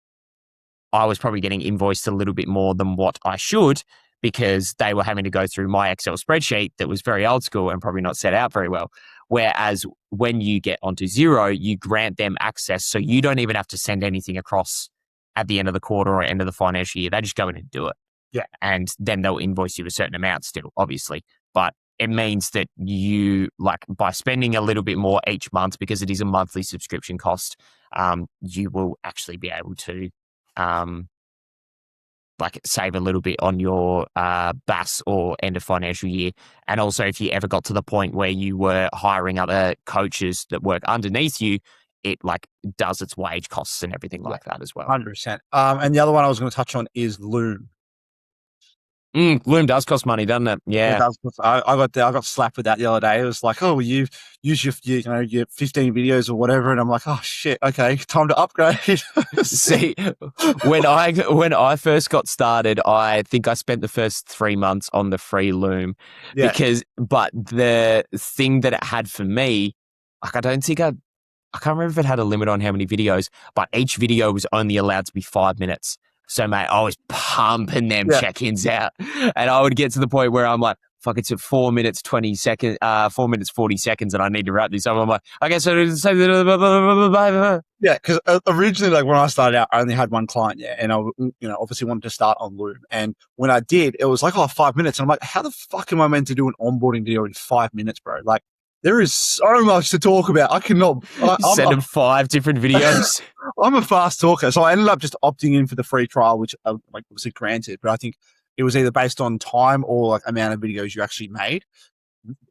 I was probably getting invoiced a little bit more than what I should, because they were having to go through my Excel spreadsheet that was very old school and probably not set out very well. Whereas when you get onto Xero, you grant them access, so you don't even have to send anything across at the end of the quarter or end of the financial year. They just go in and do it. Yeah. And then they'll invoice you a certain amount still, obviously. But it means that you, by spending a little bit more each month, because it is a monthly subscription cost, you will actually be able to save a little bit on your BAS or end of financial year. And also, if you ever got to the point where you were hiring other coaches that work underneath you, it does its wage costs and everything like that as well. 100%. And the other one I was going to touch on is Loom. Loom does cost money, doesn't it? Yeah. It does. I got slapped with that the other day. It was like, oh, you use your 15 videos or whatever, and I'm like, oh shit, okay, time to upgrade. See, when I first got started, I think I spent the first 3 months on the free Loom but the thing that it had for me, I don't think I can't remember if it had a limit on how many videos, but each video was only allowed to be 5 minutes. So, mate, I was pumping them Yeah. check-ins out. And I would get to the point where I'm like, fuck, it's at 4 minutes, 20 seconds, 4 minutes, 40 seconds, and I need to wrap this up. I'm like, okay, so Yeah, because originally, like when I started out, I only had one client, and I, obviously wanted to start on Loom. And when I did, it was like 5 minutes, and I'm like, how the fuck am I meant to do an onboarding video in 5 minutes, bro? Like, there is so much to talk about. I cannot. send them 5 different videos. I'm a fast talker, so I ended up just opting in for the free trial, which like was granted. But I think it was either based on time or like amount of videos you actually made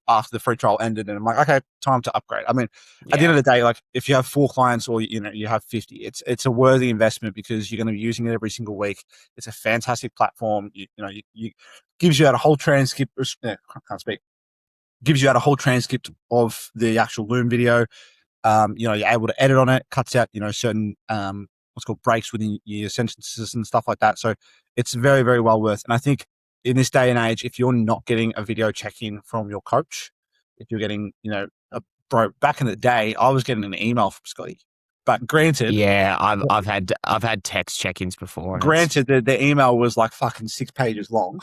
after the free trial ended, and I'm like, okay, time to upgrade. I mean, at the end of the day, like if you have 4 clients or you have 50, it's a worthy investment because you're going to be using it every single week. It's a fantastic platform. You gives you out a whole transcript. Can't speak. Gives you out a whole transcript of the actual Loom video. You're able to edit on it, cuts out certain what's called breaks within your sentences and stuff like that. So it's very, very well worth. And I think in this day and age, if you're not getting a video check-in from your coach, if you're getting, bro, back in the day, I was getting an email from Scotty. But granted, yeah, I've had text check-ins before. Granted, the email was like fucking 6 pages long.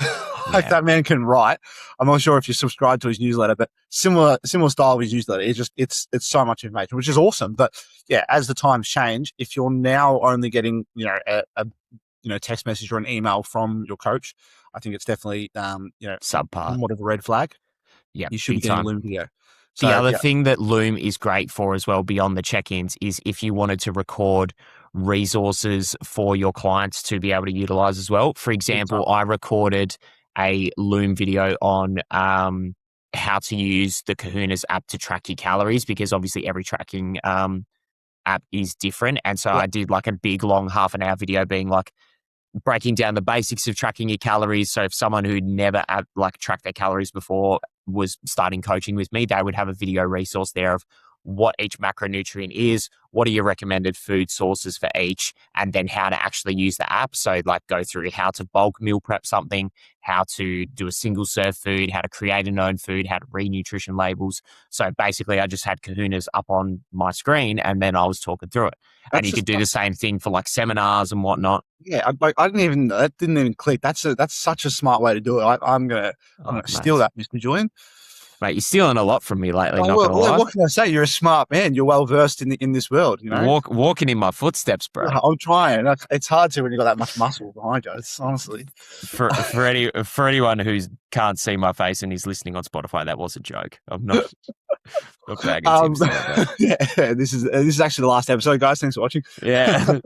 Like that man can write. I'm not sure if you subscribe to his newsletter, but similar style of his newsletter. It's so much information, which is awesome. But yeah, as the times change, if you're now only getting a text message or an email from your coach, I think it's definitely subpar, somewhat of a red flag. Yeah, you should be getting a Loom video. The other thing that Loom is great for as well, beyond the check-ins, is if you wanted to record resources for your clients to be able to utilize as well. For example, I recorded a Loom video on how to use the Kahuna's app to track your calories, because obviously every tracking app is different. And so I did like a big, long half-an-hour video being like, breaking down the basics of tracking your calories. So if someone who'd never tracked their calories before was starting coaching with me, they would have a video resource there of what each macronutrient is, what are your recommended food sources for each, and then how to actually use the app. So like go through how to bulk meal prep something, how to do a single serve food, how to create a known food, how to read nutrition labels. So basically I just had Kahuna's up on my screen and then I was talking through it. And you could do the same thing for like seminars and whatnot. Yeah, that didn't even click. That's such a smart way to do it. I'm gonna steal that, Mr. Julian. Mate, you're stealing a lot from me lately. Not gonna lie. What can I say? You're a smart man. You're well versed in this world. Walking in my footsteps, bro. I'm trying. It's hard to when you got that much muscle behind you. It's honestly for anyone who can't see my face and is listening on Spotify, that was a joke. I'm not. Bagging yeah, this is actually the last episode, guys. Thanks for watching. Yeah.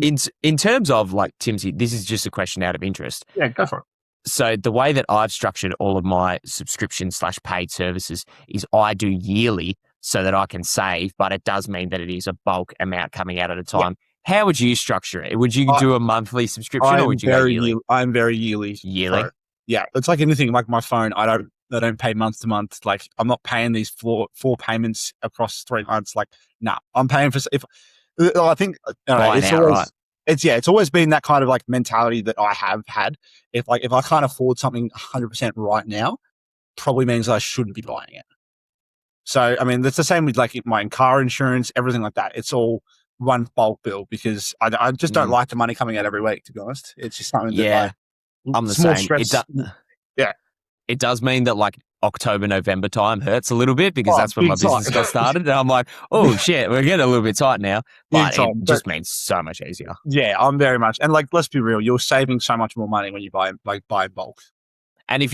In terms of like Timsy, this is just a question out of interest. Yeah, go for it. So the way that I've structured all of my subscription/paid services is I do yearly so that I can save, but it does mean that it is a bulk amount coming out at a time. Yeah. How would you structure it? Would you do a monthly subscription or would you go yearly? I'm very yearly. Yearly? Yeah, it's like anything. Like my phone, I don't pay month to month. Like I'm not paying these four payments across 3 months. Like, nah, I'm paying for. If I think it's always been that kind of like mentality that I have had. If I can't afford something 100% right now, probably means I shouldn't be buying it. So I mean, that's the same with like my car insurance, everything like that. It's all one bulk bill because I just don't like the money coming out every week. To be honest, it's just something that I'm the same. It does mean that like October, November time hurts a little bit because that's when my business got started. And I'm like, oh shit, we're getting a little bit tight now. But it just means so much easier. Yeah, I'm very much. And like, let's be real, you're saving so much more money when you buy in bulk. And if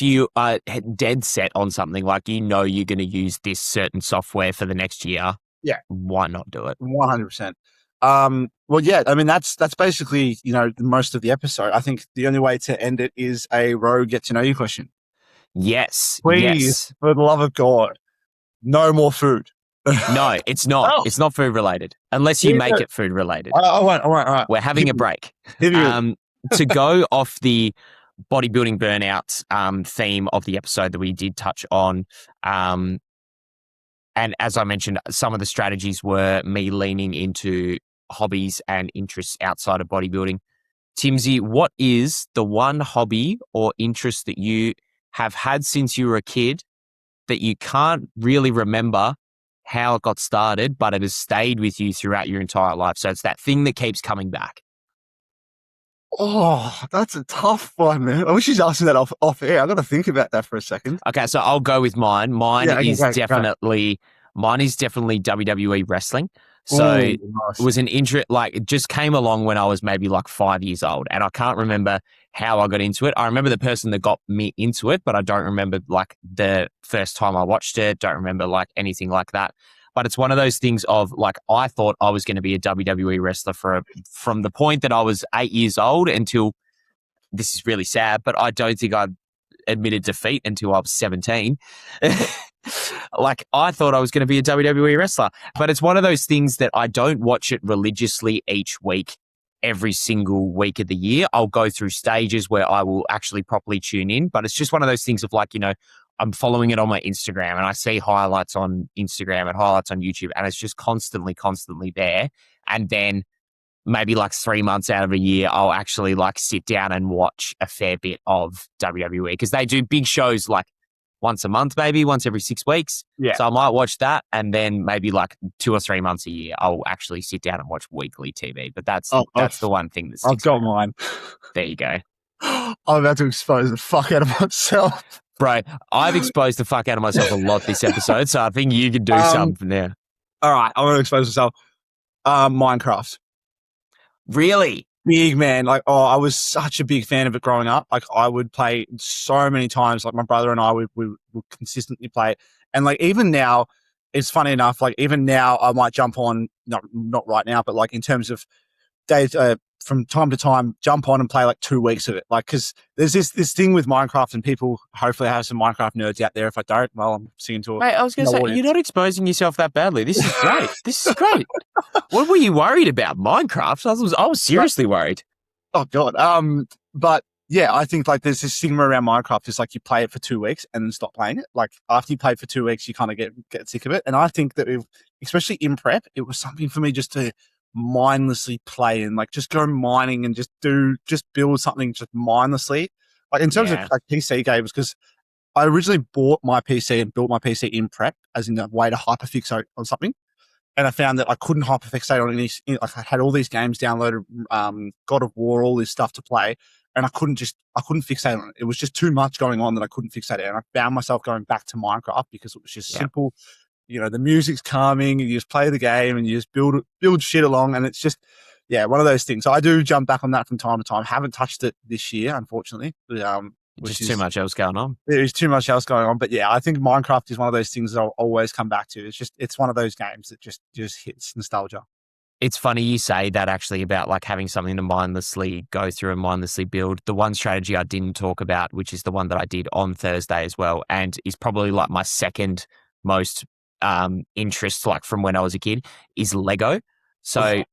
you are dead set on something, like you're going to use this certain software for the next year, why not do it? 100%. Well, yeah, I mean, that's basically, most of the episode. I think the only way to end it is a row get to know you question. Yes. Please, for the love of God, no more food. No, it's not. Oh. It's not food related unless you make it food related. All right. We're having a break. To go off the bodybuilding burnout theme of the episode that we did touch on, and as I mentioned, some of the strategies were me leaning into hobbies and interests outside of bodybuilding. Timsy, what is the one hobby or interest that you have had since you were a kid that you can't really remember how it got started, but it has stayed with you throughout your entire life. So it's that thing that keeps coming back. Oh, that's a tough one, man. I wish you'd asked me that off air. I got to think about that for a second. Okay, so I'll go with mine. Mine Yeah, okay, is definitely WWE wrestling. So Oh, it nice. was an interest, like it just came along when I was maybe like 5 years old, and I can't remember how I got into it. I remember the person that got me into it, but I don't remember like the first time I watched it. Don't remember like anything like that. But it's one of those things of like I thought I was going to be a WWE wrestler from the point that I was 8 years old until this is really sad, but I don't think I admitted defeat until I was 17. Like I thought I was going to be a WWE wrestler, but it's one of those things that I don't watch it religiously each week, every single week of the year. I'll go through stages where I will actually properly tune in, but it's just one of those things of like, I'm following it on my Instagram and I see highlights on Instagram and highlights on YouTube, and it's just constantly there. And then maybe like 3 months out of a year, I'll actually like sit down and watch a fair bit of WWE because they do big shows like once a month, maybe once every 6 weeks. Yeah. So I might watch that, and then maybe like 2 or 3 months a year, I'll actually sit down and watch weekly TV. But that's the one thing that I've sticks got out. mine. There you go. I'm about to expose the fuck out of myself. Bro, I've exposed the fuck out of myself a lot this episode, so I think you can do something there. All right, I'm going to expose myself. Minecraft. Really? Big man. Like, I was such a big fan of it growing up. Like, I would play so many times. Like, my brother and I we would consistently play it. And like, even now, it's funny enough. Like, even now, I might jump on. Not right now, but like in terms of days, from time to time, jump on and play like 2 weeks of it. Like, because there's this thing with Minecraft, and people hopefully have some Minecraft nerds out there. If I don't, well, I'm singing to it. Mate, I was going to say, you're not exposing yourself that badly. This is great. This is great. What were you worried about? Minecraft? I was seriously worried. Oh God. But yeah, I think like there's this stigma around Minecraft. It's like you play it for 2 weeks and then stop playing it. Like after you play it for 2 weeks, you kind of get sick of it. And I think that especially in prep, it was something for me just to mindlessly play and like just go mining and just build something just mindlessly. Like in terms of like PC games, because I originally bought my PC and built my PC in prep as in a way to hyperfixate on something. And I found that I couldn't hyperfixate on any. Like I had all these games downloaded, God of War, all this stuff to play, and I couldn't fixate on it. It was just too much going on that I couldn't fixate it. And I found myself going back to Minecraft because it was just simple. The music's calming. You just play the game and you just build shit along, and it's just one of those things. So I do jump back on that from time to time. Haven't touched it this year, unfortunately. Which is too much else going on. There is too much else going on. But yeah, I think Minecraft is one of those things that I'll always come back to. It's one of those games that just hits nostalgia. It's funny you say that actually about like having something to mindlessly go through and mindlessly build. The one strategy I didn't talk about, which is the one that I did on Thursday as well, and is probably like my second most interest like from when I was a kid, is Lego. So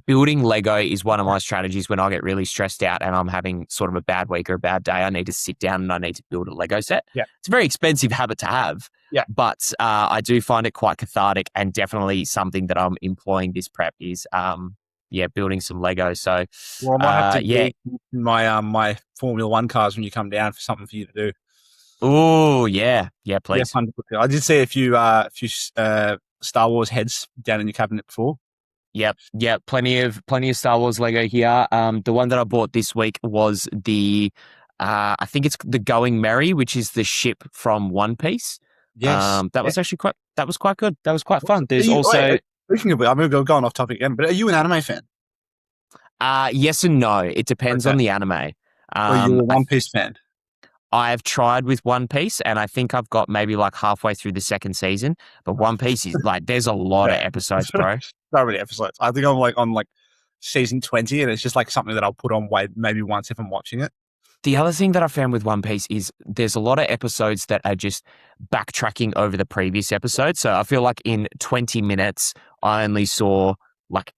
building Lego is one of my strategies when I get really stressed out and I'm having sort of a bad week or a bad day. I need to sit down and I need to build a Lego set. Yeah. It's a very expensive habit to have. Yeah. But I do find it quite cathartic, and definitely something that I'm employing this prep is building some Lego. So I might have to get my Formula One cars when you come down for something for you to do. Oh yeah, please. Yeah, I did see a few Star Wars heads down in your cabinet before. Yep. Plenty of Star Wars Lego here. The one that I bought this week was the I think it's the Going Merry, which is the ship from One Piece. Yes. That was actually quite good. That was quite fun. There's speaking of, I'm going off topic again, but are you an anime fan? Yes and no. It depends on the anime. Are you a One Piece fan? I've tried with One Piece, and I think I've got maybe like halfway through the second season. But One Piece is like, there's a lot of episodes, bro. So many episodes. I think I'm like on like season 20, and it's just like something that I'll put on maybe once if I'm watching it. The other thing that I found with One Piece is there's a lot of episodes that are just backtracking over the previous episode. So I feel like in 20 minutes, I only saw like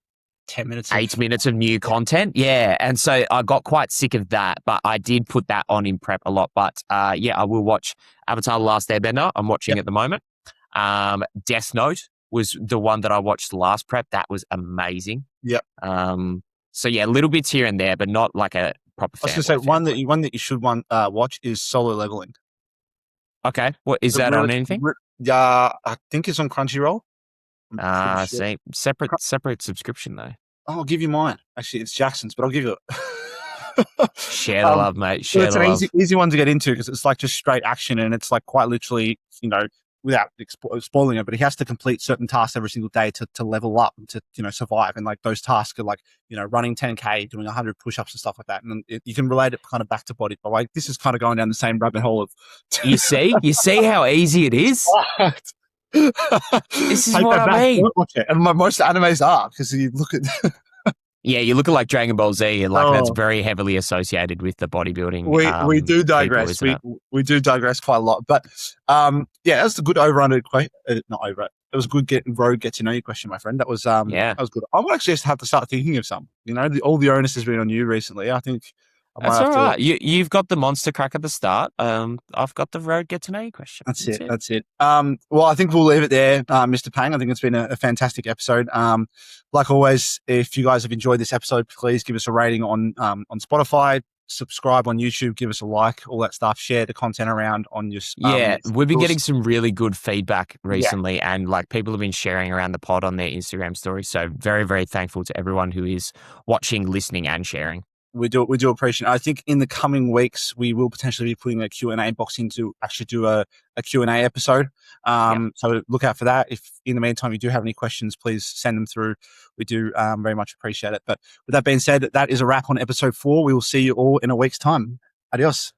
10 minutes, 8 minutes of new content. Yeah. And so I got quite sick of that, but I did put that on in prep a lot. But I will watch Avatar: The Last Airbender. I'm watching at the moment. Death Note was the one that I watched last prep. That was amazing. Yep. So yeah, little bits here and there, but not like a proper. I was going to say one that you should watch is Solo Leveling. Okay. What is that on anything? Yeah, I think it's on Crunchyroll. I'm pretty sure. See, separate subscription though. I'll give you mine. Actually, it's Jackson's, but I'll give you it. Share the love, mate. So Share it's the an love. easy one to get into because it's like just straight action and it's like quite literally, without spoiling it, but he has to complete certain tasks every single day to level up and to, survive. And like those tasks are like, running 10K, doing 100 push-ups and stuff like that. And you can relate it kind of back to body, but like this is kind of going down the same rabbit hole of. You see how easy it is. Take This is what that I back. mean. Don't watch it. And most animes are because you look at. Yeah, you look like Dragon Ball Z, and like that's Oh. very heavily associated with the bodybuilding. We do People, digress. isn't it? We do digress quite a lot, but yeah, that's a good overrun. Not over. It was a good get to know you question, my friend. That was Yeah. that was good. I might actually just have to start thinking of some. All the onus has been on you recently. I think I might That's have all to. right. You've got the monster crack at the start. I've got the road get to know you question. That's it. That's it. Well, I think we'll leave it there, Mr. Pang. I think it's been a fantastic episode. Like always, if you guys have enjoyed this episode, please give us a rating on Spotify, subscribe on YouTube, give us a like, all that stuff. Share the content around on your. Yeah, we've been getting some really good feedback recently, and like people have been sharing around the pod on their Instagram stories. So very, very thankful to everyone who is watching, listening, and sharing. We do appreciate it. I think in the coming weeks, we will potentially be putting a Q&A box in to actually do a Q&A episode. So look out for that. If in the meantime you do have any questions, please send them through. We do very much appreciate it. But with that being said, that is a wrap on episode 4. We will see you all in a week's time. Adios.